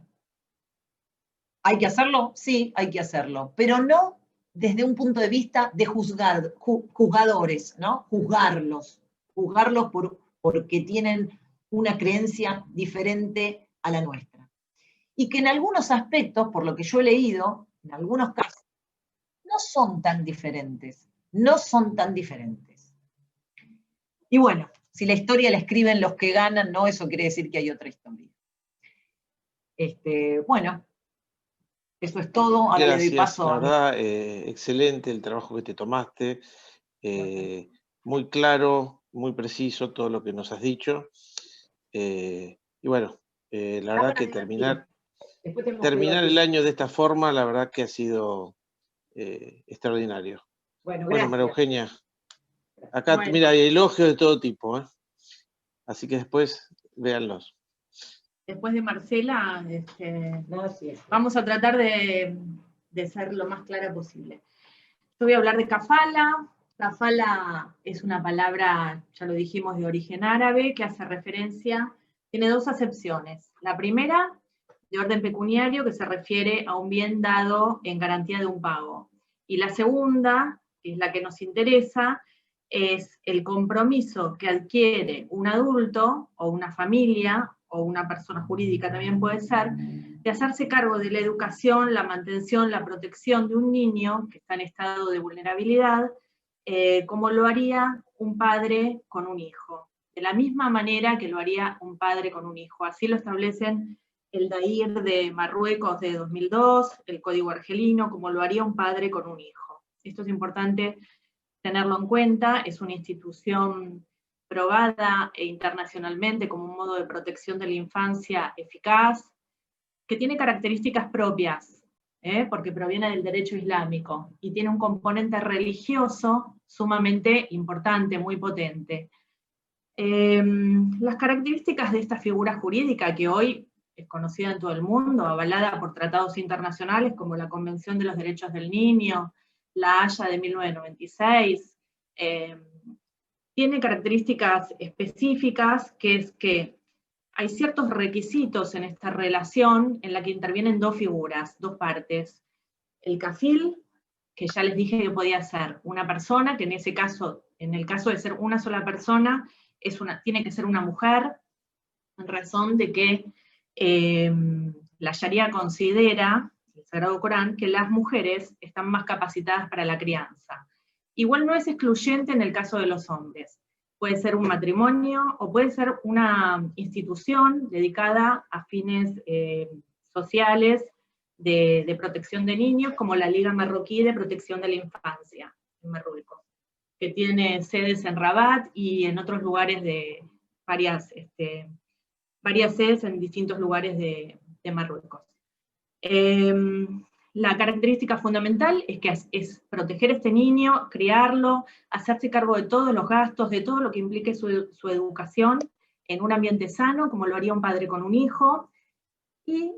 [SPEAKER 2] ¿Hay que hacerlo? Sí, hay que hacerlo, pero no desde un punto de vista de juzgadores, ¿no? Juzgarlos porque tienen una creencia diferente a la nuestra. Y que en algunos aspectos, por lo que yo he leído, en algunos casos, no son tan diferentes, no son tan diferentes. Y bueno, si la historia la escriben los que ganan, no, eso quiere decir que hay otra historia. Bueno, eso es todo. Ahora
[SPEAKER 1] Gracias,
[SPEAKER 2] le doy paso
[SPEAKER 1] la
[SPEAKER 2] a
[SPEAKER 1] verdad, excelente el trabajo que te tomaste, muy claro, muy preciso todo lo que nos has dicho. Y bueno, la verdad que terminar el año de esta forma, la verdad que ha sido extraordinario.
[SPEAKER 2] Bueno,
[SPEAKER 1] Bueno, María
[SPEAKER 2] gracias.
[SPEAKER 1] Eugenia, acá
[SPEAKER 3] Bueno.
[SPEAKER 1] mira, hay elogios de todo tipo, así que después véanlos.
[SPEAKER 3] Después de Marcela, vamos a tratar de ser lo más clara posible. Yo voy a hablar de kafala. Kafala es una palabra, ya lo dijimos, de origen árabe, que hace referencia, tiene dos acepciones. La primera, de orden pecuniario, que se refiere a un bien dado en garantía de un pago. Y la segunda, que es la que nos interesa, es el compromiso que adquiere un adulto o una familia o una persona jurídica también puede ser, de hacerse cargo de la educación, la mantención, la protección de un niño que está en estado de vulnerabilidad, como lo haría un padre con un hijo, de la misma manera que lo haría un padre con un hijo. Así lo establecen el DAIR de Marruecos de 2002, el Código Argelino, como lo haría un padre con un hijo. Esto es importante tenerlo en cuenta, es una institución probada internacionalmente como un modo de protección de la infancia eficaz, que tiene características propias, porque proviene del derecho islámico, y tiene un componente religioso sumamente importante, muy potente. Las características de esta figura jurídica, que hoy es conocida en todo el mundo, avalada por tratados internacionales como la Convención de los Derechos del Niño, la Haya de 1996, tiene características específicas, que es que hay ciertos requisitos en esta relación en la que intervienen dos figuras, dos partes. El kafil, que ya les dije que podía ser una persona, que en ese caso, en el caso de ser una sola persona, tiene que ser una mujer, en razón de que la Sharia considera, el Sagrado Corán, que las mujeres están más capacitadas para la crianza. Igual no es excluyente en el caso de los hombres. Puede ser un matrimonio o puede ser una institución dedicada a fines sociales de protección de niños, como la Liga Marroquí de Protección de la Infancia en Marruecos, que tiene sedes en Rabat y en otros lugares de varias sedes en distintos lugares de de Marruecos. La característica fundamental es que es proteger a este niño, criarlo, hacerse cargo de todos los gastos, de todo lo que implique su educación en un ambiente sano, como lo haría un padre con un hijo. Y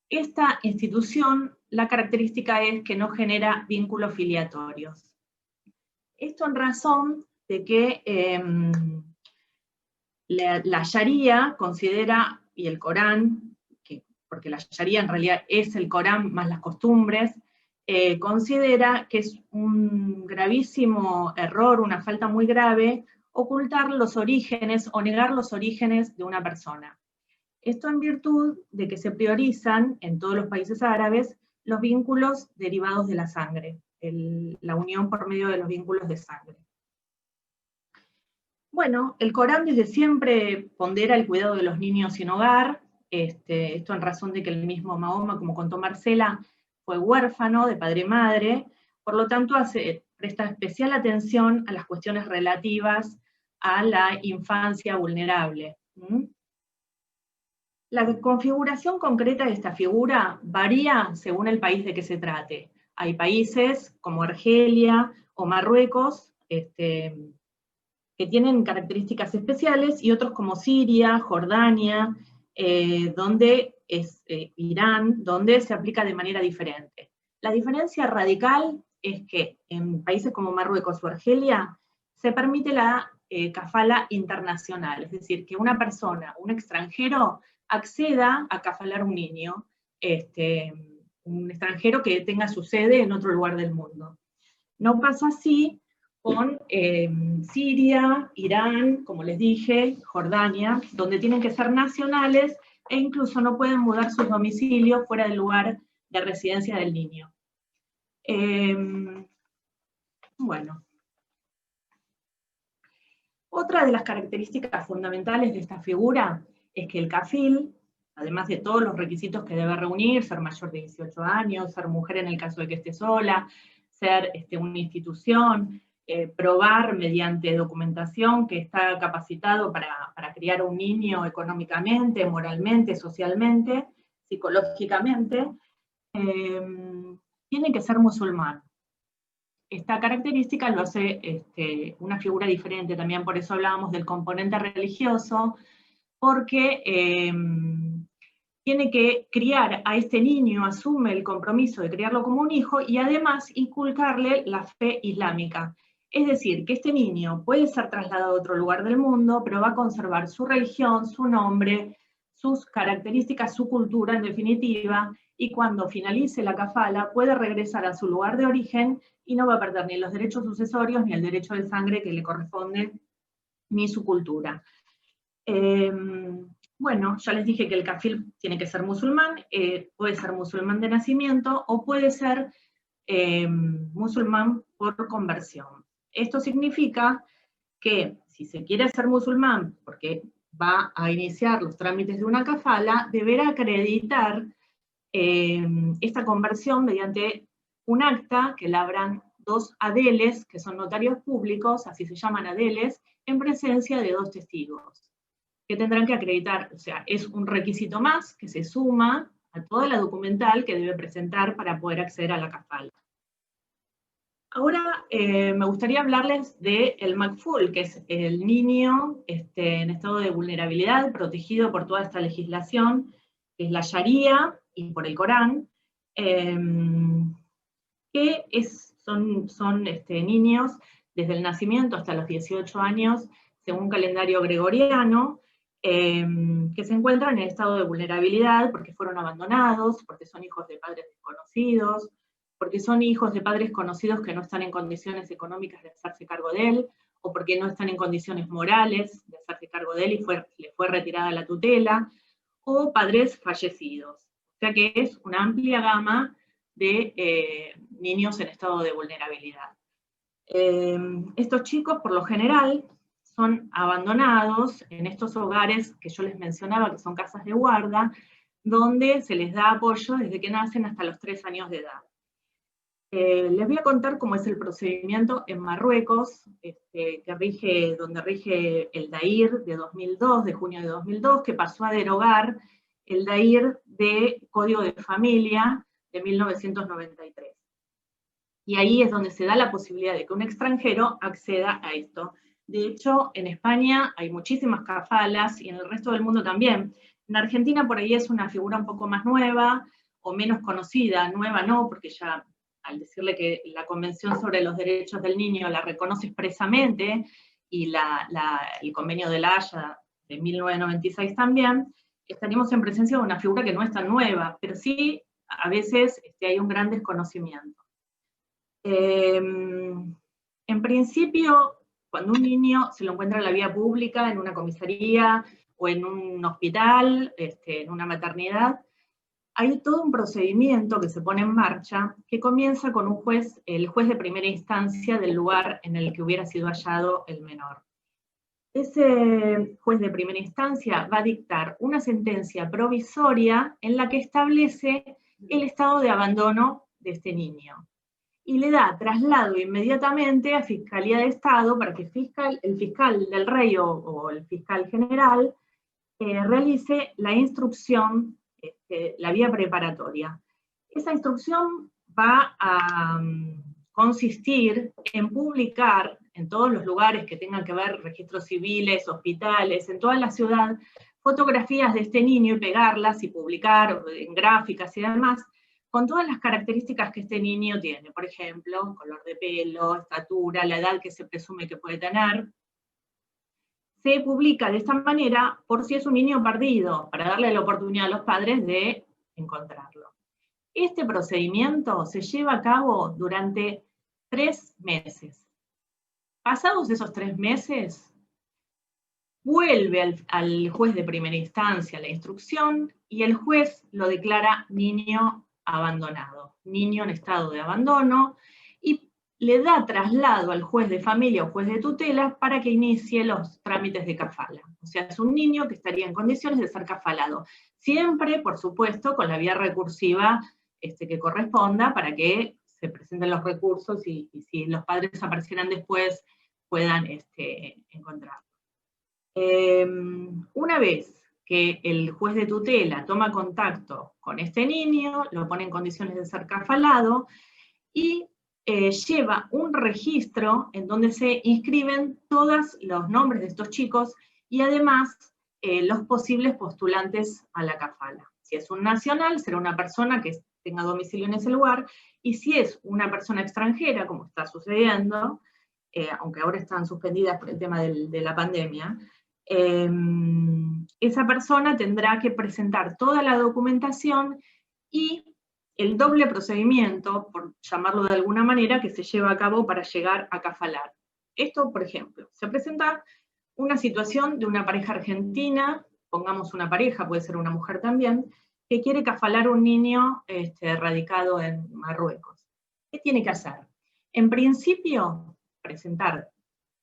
[SPEAKER 3] esta institución, la característica es que no genera vínculos filiatorios. Esto en razón de que la Sharia considera, y el Corán, porque la Sharia en realidad es el Corán más las costumbres, considera que es un gravísimo error, una falta muy grave, ocultar los orígenes o negar los orígenes de una persona. Esto en virtud de que se priorizan en todos los países árabes los vínculos derivados de la sangre, la unión por medio de los vínculos de sangre. Bueno, el Corán desde siempre pondera el cuidado de los niños sin hogar, esto en razón de que el mismo Mahoma, como contó Marcela, fue huérfano de padre y madre, por lo tanto presta especial atención a las cuestiones relativas a la infancia vulnerable. La configuración concreta de esta figura varía según el país de que se trate. Hay países como Argelia o Marruecos, que tienen características especiales, y otros como Siria, Jordania, Irán, donde se aplica de manera diferente. La diferencia radical es que en países como Marruecos o Argelia se permite la kafala internacional, es decir, que una persona, un extranjero, acceda a kafalar un niño, un extranjero que tenga su sede en otro lugar del mundo. No pasa así con Siria, Irán, como les dije, Jordania, donde tienen que ser nacionales e incluso no pueden mudar sus domicilios fuera del lugar de residencia del niño. Bueno. Otra de las características fundamentales de esta figura es que el kafil, además de todos los requisitos que debe reunir, ser mayor de 18 años, ser mujer en el caso de que esté sola, ser una institución, probar mediante documentación que está capacitado para criar a un niño económicamente, moralmente, socialmente, psicológicamente, tiene que ser musulmán. Esta característica lo hace una figura diferente, también por eso hablábamos del componente religioso, porque tiene que criar a este niño, asume el compromiso de criarlo como un hijo, y además inculcarle la fe islámica. Es decir, que este niño puede ser trasladado a otro lugar del mundo, pero va a conservar su religión, su nombre, sus características, su cultura en definitiva, y cuando finalice la kafala puede regresar a su lugar de origen y no va a perder ni los derechos sucesorios ni el derecho de sangre que le corresponde, ni su cultura. Bueno, ya les dije que el kafil tiene que ser musulmán, puede ser musulmán de nacimiento o puede ser musulmán por conversión. Esto significa que si se quiere ser musulmán porque va a iniciar los trámites de una kafala, deberá acreditar esta conversión mediante un acta que labran dos adeles, que son notarios públicos, así se llaman adeles, en presencia de dos testigos, que tendrán que acreditar, o sea, es un requisito más que se suma a toda la documental que debe presentar para poder acceder a la kafala. Ahora me gustaría hablarles del Makful, que es el niño en estado de vulnerabilidad, protegido por toda esta legislación, que es la Sharia y por el Corán, que son niños desde el nacimiento hasta los 18 años, según calendario gregoriano, que se encuentran en estado de vulnerabilidad porque fueron abandonados, porque son hijos de padres desconocidos, porque son hijos de padres conocidos que no están en condiciones económicas de hacerse cargo de él, o porque no están en condiciones morales de hacerse cargo de él y le fue retirada la tutela, o padres fallecidos. O sea que es una amplia gama de niños en estado de vulnerabilidad. Estos chicos, por lo general, son abandonados en estos hogares que yo les mencionaba, que son casas de guarda, donde se les da apoyo desde que nacen hasta los 3 años de edad. Les voy a contar cómo es el procedimiento en Marruecos, donde rige el DAIR de 2002, de junio de 2002, que pasó a derogar el DAIR de Código de Familia de 1993. Y ahí es donde se da la posibilidad de que un extranjero acceda a esto. De hecho, en España hay muchísimas kafalas y en el resto del mundo también. En Argentina por ahí es una figura un poco más nueva o menos conocida, nueva no, porque ya al decirle que la Convención sobre los Derechos del Niño la reconoce expresamente, y el Convenio de La Haya de 1996 también, estaríamos en presencia de una figura que no es tan nueva, pero sí a veces hay un gran desconocimiento. En principio, cuando un niño se lo encuentra en la vía pública, en una comisaría o en un hospital, en una maternidad, hay todo un procedimiento que se pone en marcha que comienza con el juez de primera instancia del lugar en el que hubiera sido hallado el menor. Ese juez de primera instancia va a dictar una sentencia provisoria en la que establece el estado de abandono de este niño. Y le da traslado inmediatamente a Fiscalía de Estado para que el fiscal del rey o el fiscal general realice la instrucción, la vía preparatoria. Esa instrucción va a consistir en publicar en todos los lugares que tengan que ver registros civiles, hospitales, en toda la ciudad, fotografías de este niño y pegarlas y publicar en gráficas y demás, con todas las características que este niño tiene, por ejemplo, color de pelo, estatura, la edad que se presume que puede tener. Se publica de esta manera por si es un niño perdido, para darle la oportunidad a los padres de encontrarlo. Este procedimiento se lleva a cabo durante 3 meses. Pasados esos 3 meses, vuelve al juez de primera instancia la instrucción y el juez lo declara niño abandonado, niño en estado de abandono, y le da traslado al juez de familia o juez de tutela para que inicie los trámites de kafala. O sea, es un niño que estaría en condiciones de ser kafalado. Siempre, por supuesto, con la vía recursiva que corresponda para que se presenten los recursos y si los padres aparecieran después puedan encontrarlo. Una vez que el juez de tutela toma contacto con este niño, lo pone en condiciones de ser kafalado y lleva un registro en donde se inscriben todos los nombres de estos chicos y además los posibles postulantes a la kafala. Si es un nacional, será una persona que tenga domicilio en ese lugar, y si es una persona extranjera, como está sucediendo, aunque ahora están suspendidas por el tema de la pandemia, esa persona tendrá que presentar toda la documentación y el doble procedimiento, por llamarlo de alguna manera, que se lleva a cabo para llegar a kafalar. Esto, por ejemplo, se presenta una situación de una pareja argentina, pongamos una pareja, puede ser una mujer también, que quiere kafalar un niño radicado en Marruecos. ¿Qué tiene que hacer? En principio, presentar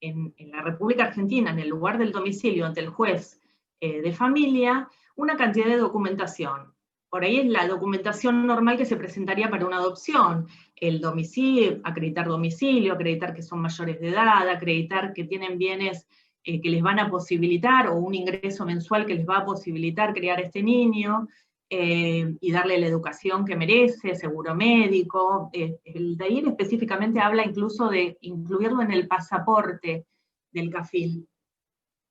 [SPEAKER 3] en la República Argentina, en el lugar del domicilio, ante el juez de familia, una cantidad de documentación. Por ahí es la documentación normal que se presentaría para una adopción. El domicilio, acreditar domicilio, acreditar que son mayores de edad, acreditar que tienen bienes que les van a posibilitar, o un ingreso mensual que les va a posibilitar criar a este niño, y darle la educación que merece, seguro médico. El DAIR específicamente habla incluso de incluirlo en el pasaporte del kafil,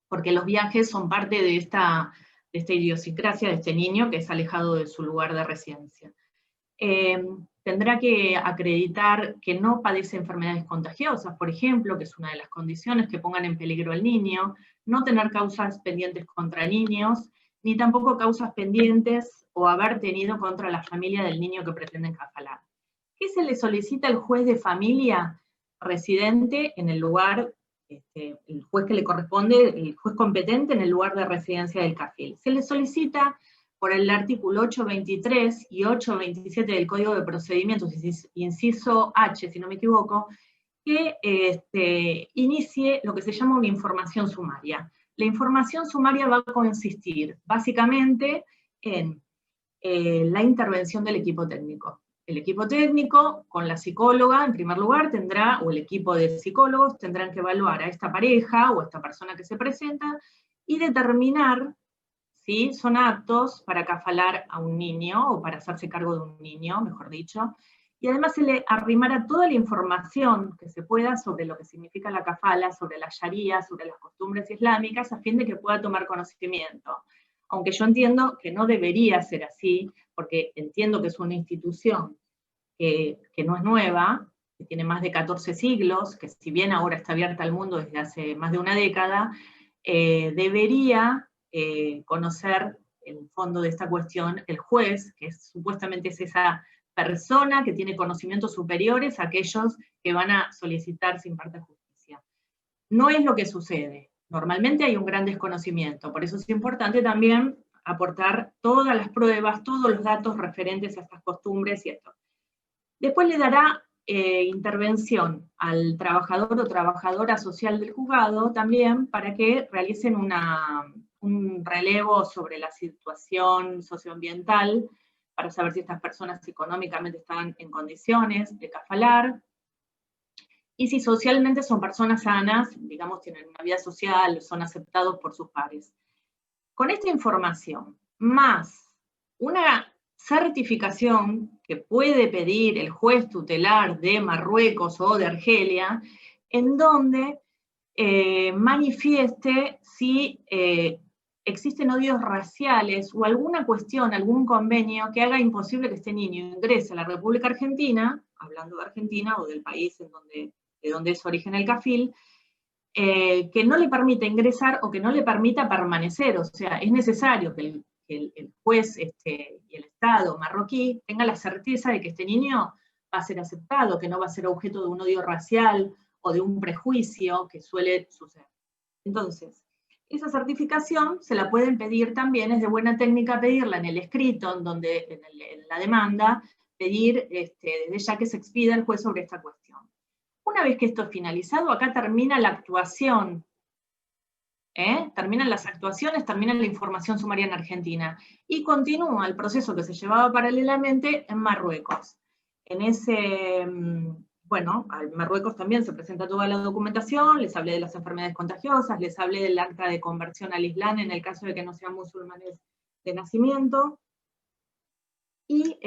[SPEAKER 3] porque los viajes son parte de esta idiosincrasia de este niño que es alejado de su lugar de residencia. Tendrá que acreditar que no padece enfermedades contagiosas, por ejemplo, que es una de las condiciones que pongan en peligro al niño, no tener causas pendientes contra niños, ni tampoco causas pendientes o haber tenido contra la familia del niño que pretenden kafalar. ¿Qué se le solicita al juez de familia residente en el lugar, el juez que le corresponde, el juez competente en el lugar de residencia del kafil? Se le solicita por el artículo 823 y 827 del Código de Procedimientos, inciso H, si no me equivoco, que inicie lo que se llama una información sumaria. La información sumaria va a consistir básicamente en la intervención del equipo técnico. El equipo técnico, con la psicóloga, en primer lugar, tendrá, o el equipo de psicólogos, tendrán que evaluar a esta pareja o a esta persona que se presenta y determinar ¿sí? Son aptos para cafalar a un niño, o para hacerse cargo de un niño, mejor dicho, y además se le arrimará toda la información que se pueda sobre lo que significa la kafala, sobre la sharia, sobre las costumbres islámicas, a fin de que pueda tomar conocimiento. Aunque yo entiendo que no debería ser así, porque entiendo que es una institución que no es nueva, que tiene más de 14 siglos, que si bien ahora está abierta al mundo desde hace más de una década, debería conocer el fondo de esta cuestión el juez, que supuestamente es esa persona que tiene conocimientos superiores a aquellos que van a solicitar se imparta justicia. No es lo que sucede. Normalmente hay un gran desconocimiento, por eso es importante también aportar todas las pruebas, todos los datos referentes a estas costumbres y esto. Después le dará intervención al trabajador o trabajadora social del juzgado también para que realicen un relevo sobre la situación socioambiental, para saber si estas personas económicamente están en condiciones de cafalar, y si socialmente son personas sanas, digamos, tienen una vida social, son aceptados por sus pares. Con esta información, más una certificación que puede pedir el juez tutelar de Marruecos o de Argelia, en donde manifieste si existen odios raciales o alguna cuestión, algún convenio que haga imposible que este niño ingrese a la República Argentina, hablando de Argentina o del país de donde es origen el kafil, que no le permita ingresar o que no le permita permanecer. O sea, es necesario que el juez y el Estado marroquí tenga la certeza de que este niño va a ser aceptado, que no va a ser objeto de un odio racial o de un prejuicio que suele suceder. Entonces, esa certificación se la pueden pedir también, es de buena técnica pedirla en el escrito, en la demanda, pedir desde ya que se expida el juez sobre esta cuestión. Una vez que esto es finalizado, acá termina la actuación, terminan las actuaciones, termina la información sumaria en Argentina, y continúa el proceso que se llevaba paralelamente en Marruecos. En ese, bueno, al Marruecos también se presenta toda la documentación, les hablé de las enfermedades contagiosas, les hablé del acta de conversión al Islam en el caso de que no sean musulmanes de nacimiento, y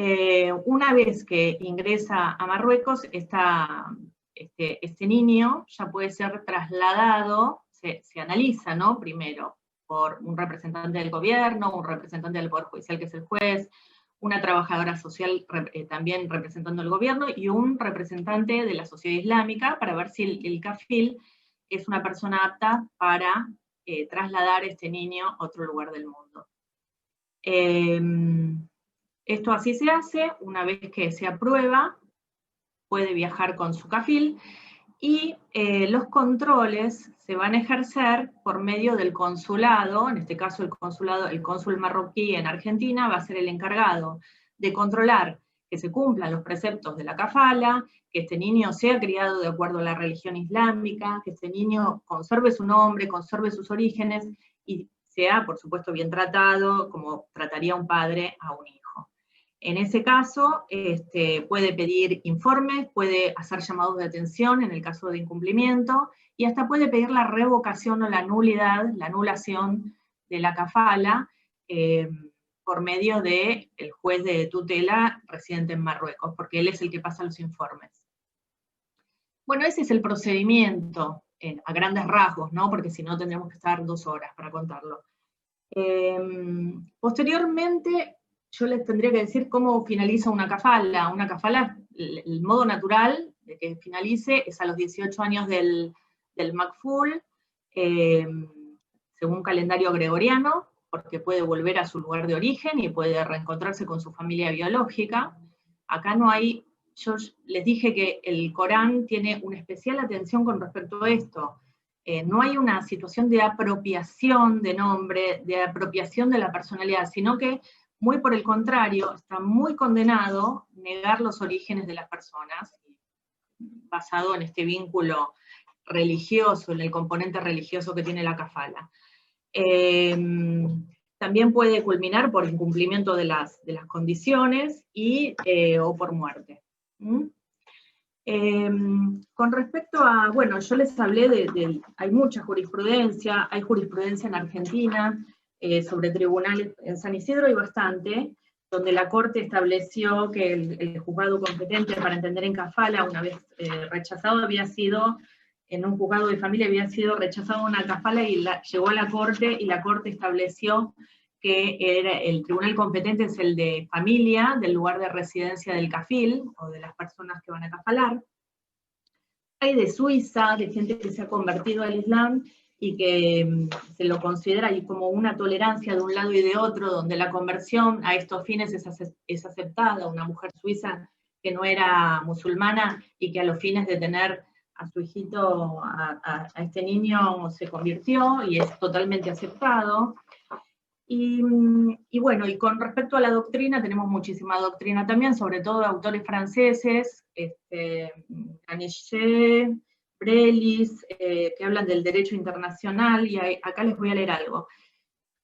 [SPEAKER 3] una vez que ingresa a Marruecos, este niño ya puede ser trasladado, se analiza, ¿no? Primero, por un representante del gobierno, un representante del Poder Judicial, que es el juez, una trabajadora social también representando el gobierno, y un representante de la sociedad islámica, para ver si el kafil es una persona apta para trasladar a este niño a otro lugar del mundo. Esto así se hace, una vez que se aprueba, puede viajar con su kafil, y los controles se van a ejercer por medio del consulado, en este caso el cónsul marroquí en Argentina va a ser el encargado de controlar que se cumplan los preceptos de la kafala, que este niño sea criado de acuerdo a la religión islámica, que este niño conserve su nombre, conserve sus orígenes, y sea, por supuesto, bien tratado, como trataría un padre a un hijo. En ese caso, puede pedir informes, puede hacer llamados de atención en el caso de incumplimiento, y hasta puede pedir la revocación o la nulidad, la anulación de la kafala, por medio del juez de tutela residente en Marruecos, porque él es el que pasa los informes. Bueno, ese es el procedimiento, a grandes rasgos, ¿no? Porque si no tendremos que estar 2 horas para contarlo. Posteriormente, yo les tendría que decir cómo finaliza una kafala. Una kafala, el modo natural de que finalice es a los 18 años del Makful, según calendario gregoriano, porque puede volver a su lugar de origen y puede reencontrarse con su familia biológica. Acá no hay, yo les dije que el Corán tiene una especial atención con respecto a esto. No hay una situación de apropiación de nombre, de apropiación de la personalidad, sino que muy por el contrario, está muy condenado negar los orígenes de las personas, basado en este vínculo religioso, en el componente religioso que tiene la kafala. También puede culminar por incumplimiento de las condiciones o por muerte. Con respecto a, bueno, yo les hablé hay mucha jurisprudencia, hay jurisprudencia en Argentina, sobre tribunales, en San Isidro hay bastante, donde la Corte estableció que el juzgado competente para entender en kafala, una vez rechazado, había sido, en un juzgado de familia había sido rechazado una kafala y llegó a la Corte, y la Corte estableció que el tribunal competente es el de familia, del lugar de residencia del kafil, o de las personas que van a kafalar. Hay de Suiza, de gente que se ha convertido al Islam, y que se lo considera ahí como una tolerancia de un lado y de otro, donde la conversión a estos fines es aceptada. Una mujer suiza que no era musulmana y que a los fines de tener a su hijito, a este niño, se convirtió, y es totalmente aceptado. Y bueno, y con respecto a la doctrina, tenemos muchísima doctrina también, sobre todo de autores franceses, Ganichet, Brelis, que hablan del derecho internacional, y acá les voy a leer algo.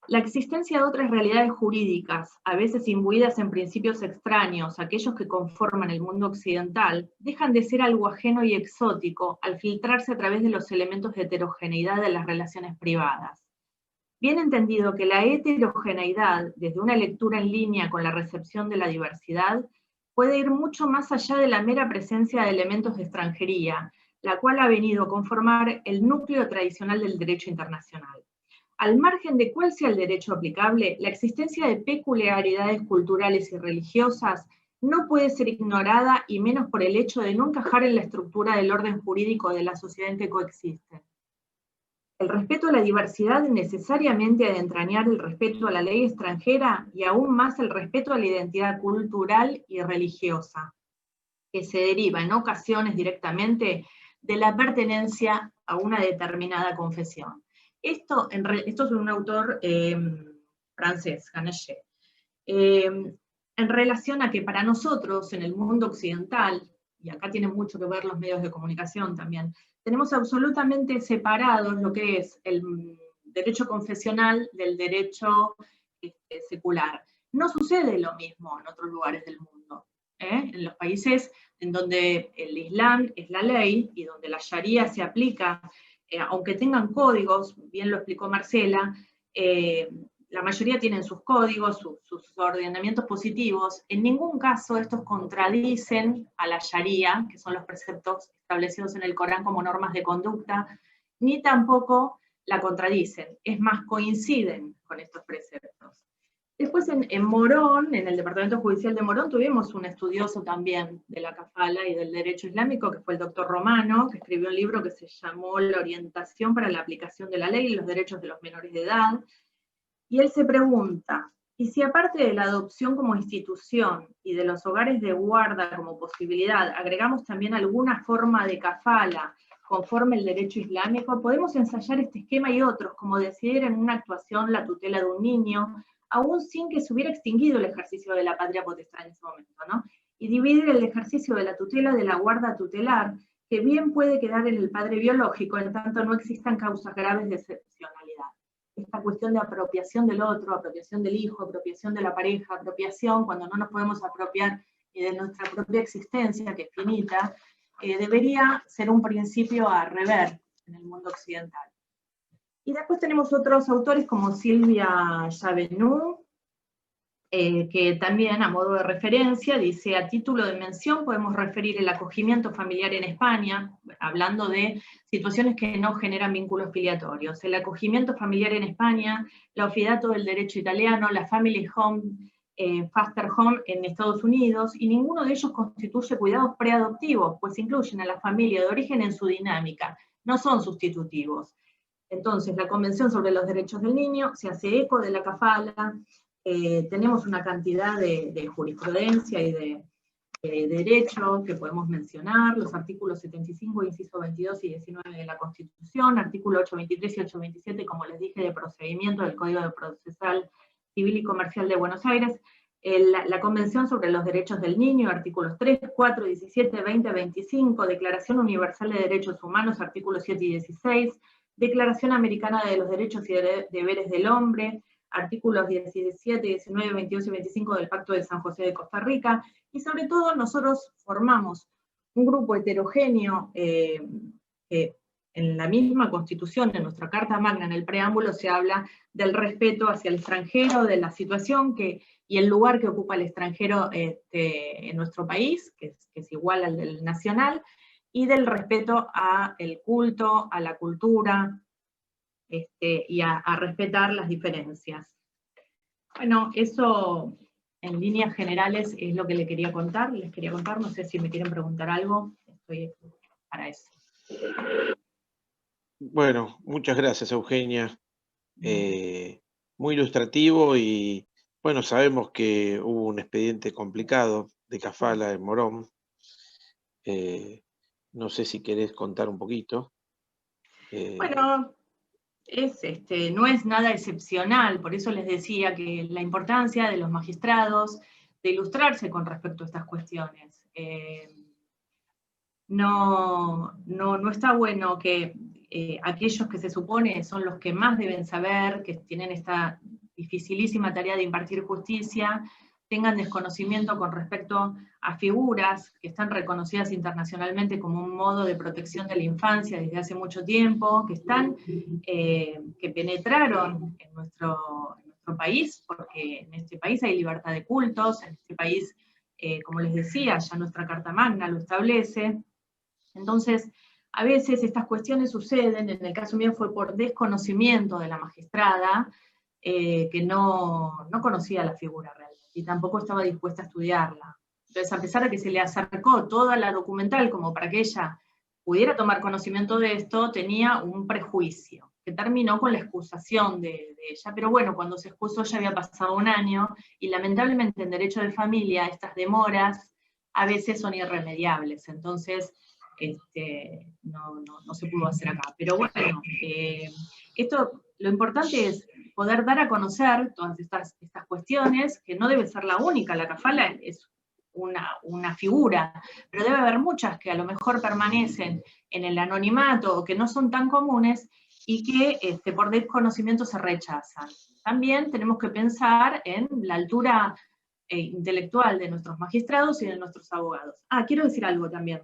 [SPEAKER 3] La existencia de otras realidades jurídicas, a veces imbuidas en principios extraños, aquellos que conforman el mundo occidental, dejan de ser algo ajeno y exótico al filtrarse a través de los elementos de heterogeneidad de las relaciones privadas. Bien entendido que la heterogeneidad, desde una lectura en línea con la recepción de la diversidad, puede ir mucho más allá de la mera presencia de elementos de extranjería, la cual ha venido a conformar el núcleo tradicional del derecho internacional. Al margen de cuál sea el derecho aplicable, la existencia de peculiaridades culturales y religiosas no puede ser ignorada, y menos por el hecho de no encajar en la estructura del orden jurídico de la sociedad en que coexisten. El respeto a la diversidad necesariamente ha de entrañar el respeto a la ley extranjera, y aún más el respeto a la identidad cultural y religiosa, que se deriva en ocasiones directamente de la pertenencia a una determinada confesión. Esto es un autor francés, Ganichet. En relación a que para nosotros, en el mundo occidental, y acá tienen mucho que ver los medios de comunicación también, tenemos absolutamente separados lo que es el derecho confesional del derecho secular. No sucede lo mismo en otros lugares del mundo. En los países en donde el Islam es la ley y donde la Sharia se aplica, aunque tengan códigos, bien lo explicó Marcela, la mayoría tienen sus códigos, sus ordenamientos positivos. En ningún caso estos contradicen a la Sharia, que son los preceptos establecidos en el Corán como normas de conducta, ni tampoco la contradicen, es más, coinciden con estos preceptos. Después en Morón, en el Departamento Judicial de Morón, tuvimos un estudioso también de la kafala y del derecho islámico, que fue el doctor Romano, que escribió un libro que se llamó La orientación para la aplicación de la ley y los derechos de los menores de edad. Y él se pregunta, ¿y si aparte de la adopción como institución y de los hogares de guarda como posibilidad, agregamos también alguna forma de kafala conforme el derecho islámico, podemos ensayar este esquema y otros, como decidir en una actuación la tutela de un niño, aún sin que se hubiera extinguido el ejercicio de la patria potestad en ese momento, ¿no? Y dividir el ejercicio de la tutela de la guarda tutelar, que bien puede quedar en el padre biológico, en tanto no existan causas graves de excepcionalidad. Esta cuestión de apropiación del otro, apropiación del hijo, apropiación de la pareja, apropiación cuando no nos podemos apropiar de nuestra propia existencia, que es finita, debería ser un principio a rever en el mundo occidental. Y después tenemos otros autores como Silvia Javenou, que también a modo de referencia dice, a título de mención podemos referir el acogimiento familiar en España, hablando de situaciones que no generan vínculos filiatorios, el acogimiento familiar en España, la orfiddato del derecho italiano, la family home, foster home en Estados Unidos, y ninguno de ellos constituye cuidados preadoptivos, pues incluyen a la familia de origen en su dinámica, no son sustitutivos. Entonces, la Convención sobre los Derechos del Niño se hace eco de la kafala. Tenemos una cantidad de jurisprudencia y de derecho que podemos mencionar, los artículos 75, inciso 22 y 19 de la Constitución, artículo 823 y 827, como les dije, de procedimiento del Código Procesal Civil y Comercial de Buenos Aires, la Convención sobre los Derechos del Niño, artículos 3, 4, 17, 20, 25, Declaración Universal de Derechos Humanos, artículos 7 y 16, Declaración Americana de los Derechos y Deberes del Hombre, artículos 17, 19, 22 y 25 del Pacto de San José de Costa Rica, y sobre todo nosotros formamos un grupo heterogéneo que en la misma Constitución, en nuestra Carta Magna, en el preámbulo, se habla del respeto hacia el extranjero, de la situación y el lugar que ocupa el extranjero en nuestro país, que es igual al del nacional, y del respeto al culto, a la cultura, y a respetar las diferencias. Bueno, eso en líneas generales es lo que les quería contar, no sé si me quieren preguntar algo, estoy para eso.
[SPEAKER 1] Bueno, muchas gracias, Eugenia. Muy ilustrativo y, bueno, sabemos que hubo un expediente complicado de Kafala en Morón. No sé si querés contar un poquito.
[SPEAKER 3] Bueno, no es nada excepcional, por eso les decía que la importancia de los magistrados de ilustrarse con respecto a estas cuestiones. No está bueno que aquellos que se supone son los que más deben saber, que tienen esta dificilísima tarea de impartir justicia, tengan desconocimiento con respecto a figuras que están reconocidas internacionalmente como un modo de protección de la infancia desde hace mucho tiempo, que penetraron en nuestro país, porque en este país hay libertad de cultos, en este país, como les decía, ya nuestra Carta Magna lo establece. Entonces, a veces estas cuestiones suceden, en el caso mío fue por desconocimiento de la magistrada, que no conocía la figura realmente, y tampoco estaba dispuesta a estudiarla. Entonces, a pesar de que se le acercó toda la documental como para que ella pudiera tomar conocimiento de esto, tenía un prejuicio, que terminó con la excusación de ella. Pero bueno, cuando se excusó ya había pasado un año, y lamentablemente en derecho de familia estas demoras a veces son irremediables. Entonces, no se pudo hacer acá. Pero bueno, lo importante es poder dar a conocer todas estas cuestiones, que no debe ser la única. La kafala es una figura, pero debe haber muchas que a lo mejor permanecen en el anonimato o que no son tan comunes y que por desconocimiento se rechazan. También tenemos que pensar en la altura intelectual de nuestros magistrados y de nuestros abogados. Quiero decir algo también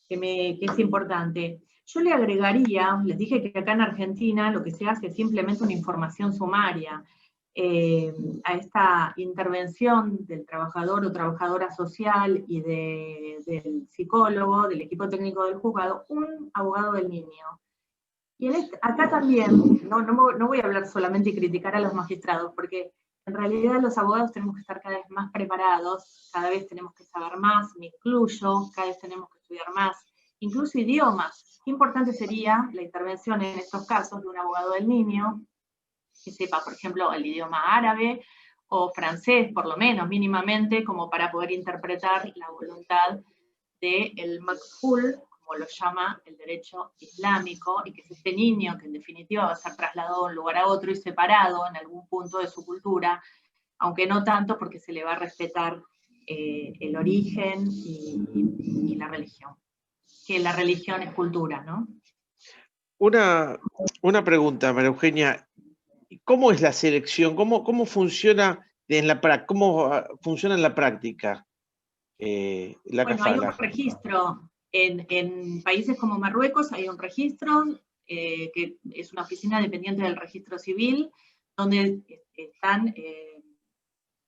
[SPEAKER 3] que es importante. Yo le agregaría, les dije que acá en Argentina lo que se hace es simplemente una información sumaria a esta intervención del trabajador o trabajadora social y del psicólogo, del equipo técnico del juzgado, un abogado del niño. Y acá también, no voy a hablar solamente y criticar a los magistrados, porque en realidad los abogados tenemos que estar cada vez más preparados, cada vez tenemos que saber más, me incluyo, cada vez tenemos que estudiar más, incluso idiomas. Qué importante sería la intervención en estos casos de un abogado del niño, que sepa, por ejemplo, el idioma árabe o francés, por lo menos, mínimamente, como para poder interpretar la voluntad del makful, como lo llama el derecho islámico, y que es este niño que en definitiva va a ser trasladado de un lugar a otro y separado en algún punto de su cultura, aunque no tanto porque se le va a respetar el origen y la religión, que la religión es cultura, ¿no?
[SPEAKER 1] Una pregunta, María Eugenia, ¿cómo es la selección? ¿Cómo funciona en la práctica la kafala?
[SPEAKER 3] Hay un registro. En países como Marruecos hay un registro que es una oficina dependiente del registro civil, donde están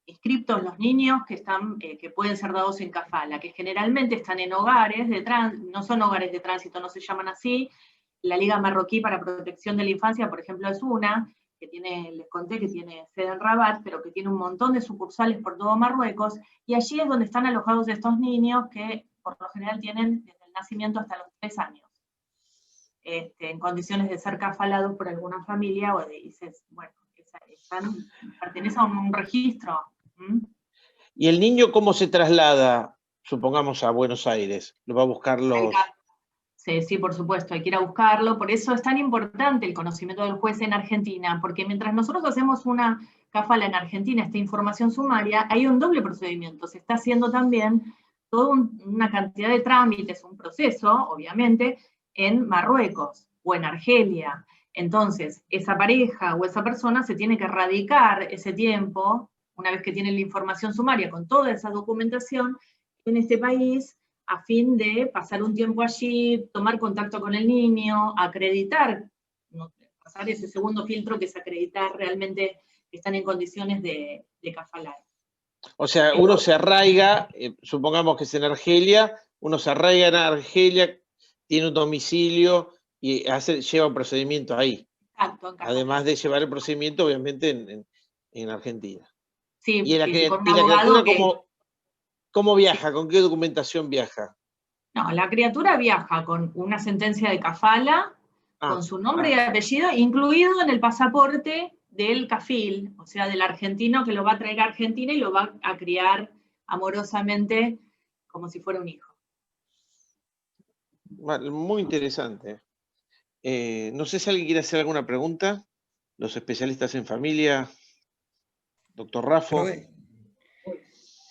[SPEAKER 3] inscriptos los niños que pueden ser dados en kafala, que generalmente están en hogares de tránsito, no son hogares de tránsito, no se llaman así. La Liga Marroquí para Protección de la Infancia, por ejemplo, es una, que les conté que tiene sede en Rabat, pero que tiene un montón de sucursales por todo Marruecos, y allí es donde están alojados estos niños que por lo general tienen desde el nacimiento hasta los 3 años, en condiciones de ser kafalados por alguna familia, o pertenecen a un registro.
[SPEAKER 1] ¿Y el niño cómo se traslada, supongamos, a Buenos Aires? ¿Lo va a buscar los...?
[SPEAKER 3] Sí, por supuesto, hay que ir a buscarlo. Por eso es tan importante el conocimiento del juez en Argentina, porque mientras nosotros hacemos una kafala en Argentina, esta información sumaria, hay un doble procedimiento. Se está haciendo también toda una cantidad de trámites, un proceso, obviamente, en Marruecos o en Argelia. Entonces, esa pareja o esa persona se tiene que radicar ese tiempo, una vez que tiene la información sumaria con toda esa documentación, en este país, a fin de pasar un tiempo allí, tomar contacto con el niño, acreditar, ¿no? Pasar ese segundo filtro que es acreditar realmente que están en condiciones de cafalar.
[SPEAKER 1] O sea, uno se arraiga, supongamos que es en Argelia, uno se arraiga en Argelia, tiene un domicilio y lleva un procedimiento ahí.
[SPEAKER 3] Exacto,
[SPEAKER 1] Además de llevar el procedimiento, obviamente, en Argentina.
[SPEAKER 3] Sí,
[SPEAKER 1] ¿Y la
[SPEAKER 3] con un abogado
[SPEAKER 1] criatura cómo viaja? ¿Con qué documentación viaja?
[SPEAKER 3] No, la criatura viaja con una sentencia de kafala, con su nombre y apellido, incluido en el pasaporte del kafil, o sea, del argentino que lo va a traer a Argentina y lo va a criar amorosamente como si fuera un hijo.
[SPEAKER 1] Muy interesante. No sé si alguien quiere hacer alguna pregunta. Los especialistas en familia. Doctor Raffo.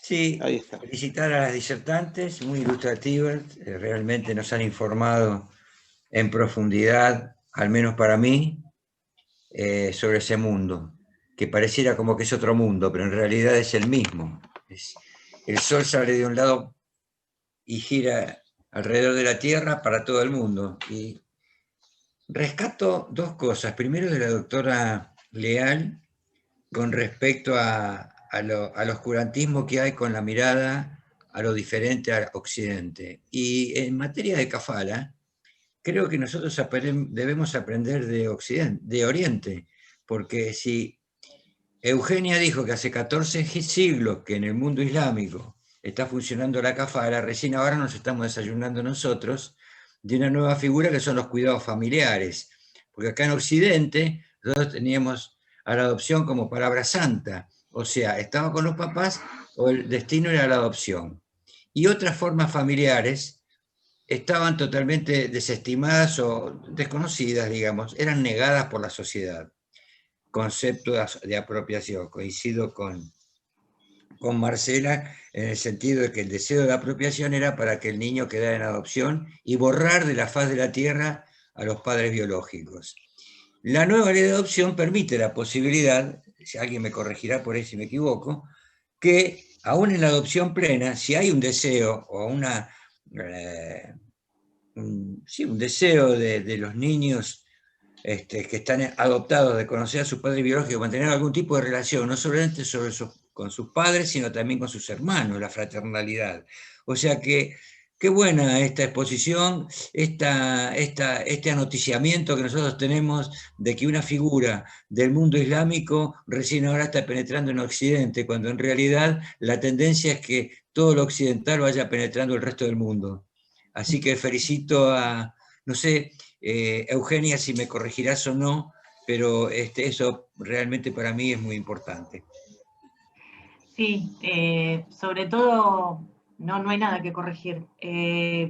[SPEAKER 4] Sí,
[SPEAKER 1] ahí está.
[SPEAKER 4] Felicitar a las disertantes, muy ilustrativas, realmente nos han informado en profundidad, al menos para mí, sobre ese mundo, que pareciera como que es otro mundo, pero en realidad es el mismo. El sol sale de un lado y gira alrededor de la Tierra para todo el mundo. Y rescato dos cosas. Primero de la doctora Leal, con respecto al oscurantismo que hay con la mirada a lo diferente al Occidente. Y en materia de kafala, creo que nosotros debemos aprender de Occidente, de Oriente, porque si Eugenia dijo que hace 14 siglos que en el mundo islámico está funcionando la kafala, recién ahora nos estamos desayunando nosotros de una nueva figura que son los cuidados familiares, porque acá en Occidente nosotros teníamos a la adopción como palabra santa, o sea, estaba con los papás o el destino era la adopción. Y otras formas familiares estaban totalmente desestimadas o desconocidas, digamos, eran negadas por la sociedad. Concepto de apropiación, coincido con Marcela en el sentido de que el deseo de apropiación era para que el niño quedara en adopción y borrar de la faz de la tierra a los padres biológicos. La nueva ley de adopción permite la posibilidad, si alguien me corregirá por ahí si me equivoco, que aún en la adopción plena, si hay un deseo o un deseo de los niños que están adoptados de conocer a su padre biológico, mantener algún tipo de relación, no solamente con sus padres, sino también con sus hermanos, la fraternalidad. O sea que qué buena esta exposición, este anoticiamiento que nosotros tenemos de que una figura del mundo islámico recién ahora está penetrando en Occidente, cuando en realidad la tendencia es que todo lo occidental vaya penetrando el resto del mundo. Así que felicito a, no sé, Eugenia, si me corregirás o no, pero eso realmente para mí es muy importante.
[SPEAKER 3] Sí, sobre todo no hay nada que corregir.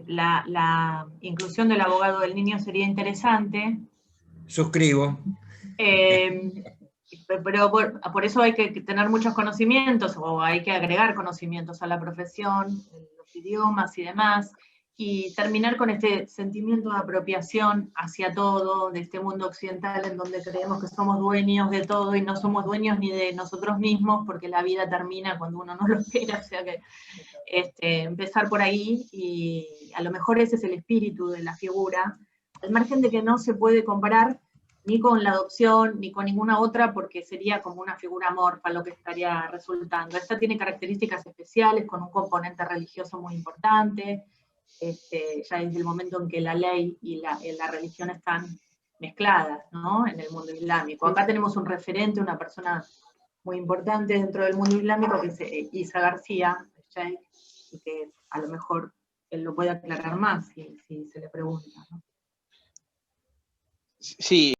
[SPEAKER 3] La inclusión del abogado del niño sería interesante.
[SPEAKER 4] Suscribo.
[SPEAKER 3] Pero por eso hay que tener muchos conocimientos, o hay que agregar conocimientos a la profesión, los idiomas y demás, y terminar con este sentimiento de apropiación hacia todo, de este mundo occidental en donde creemos que somos dueños de todo y no somos dueños ni de nosotros mismos, porque la vida termina cuando uno no lo espera, o sea que empezar por ahí, y a lo mejor ese es el espíritu de la figura, al margen de que no se puede comparar ni con la adopción, ni con ninguna otra, porque sería como una figura amorfa lo que estaría resultando. Esta tiene características especiales, con un componente religioso muy importante, ya desde el momento en que la ley y la religión están mezcladas, ¿no?, en el mundo islámico. Acá tenemos un referente, una persona muy importante dentro del mundo islámico, que es Isa García, y que a lo mejor él lo puede aclarar más si se le pregunta, ¿no?
[SPEAKER 1] Sí,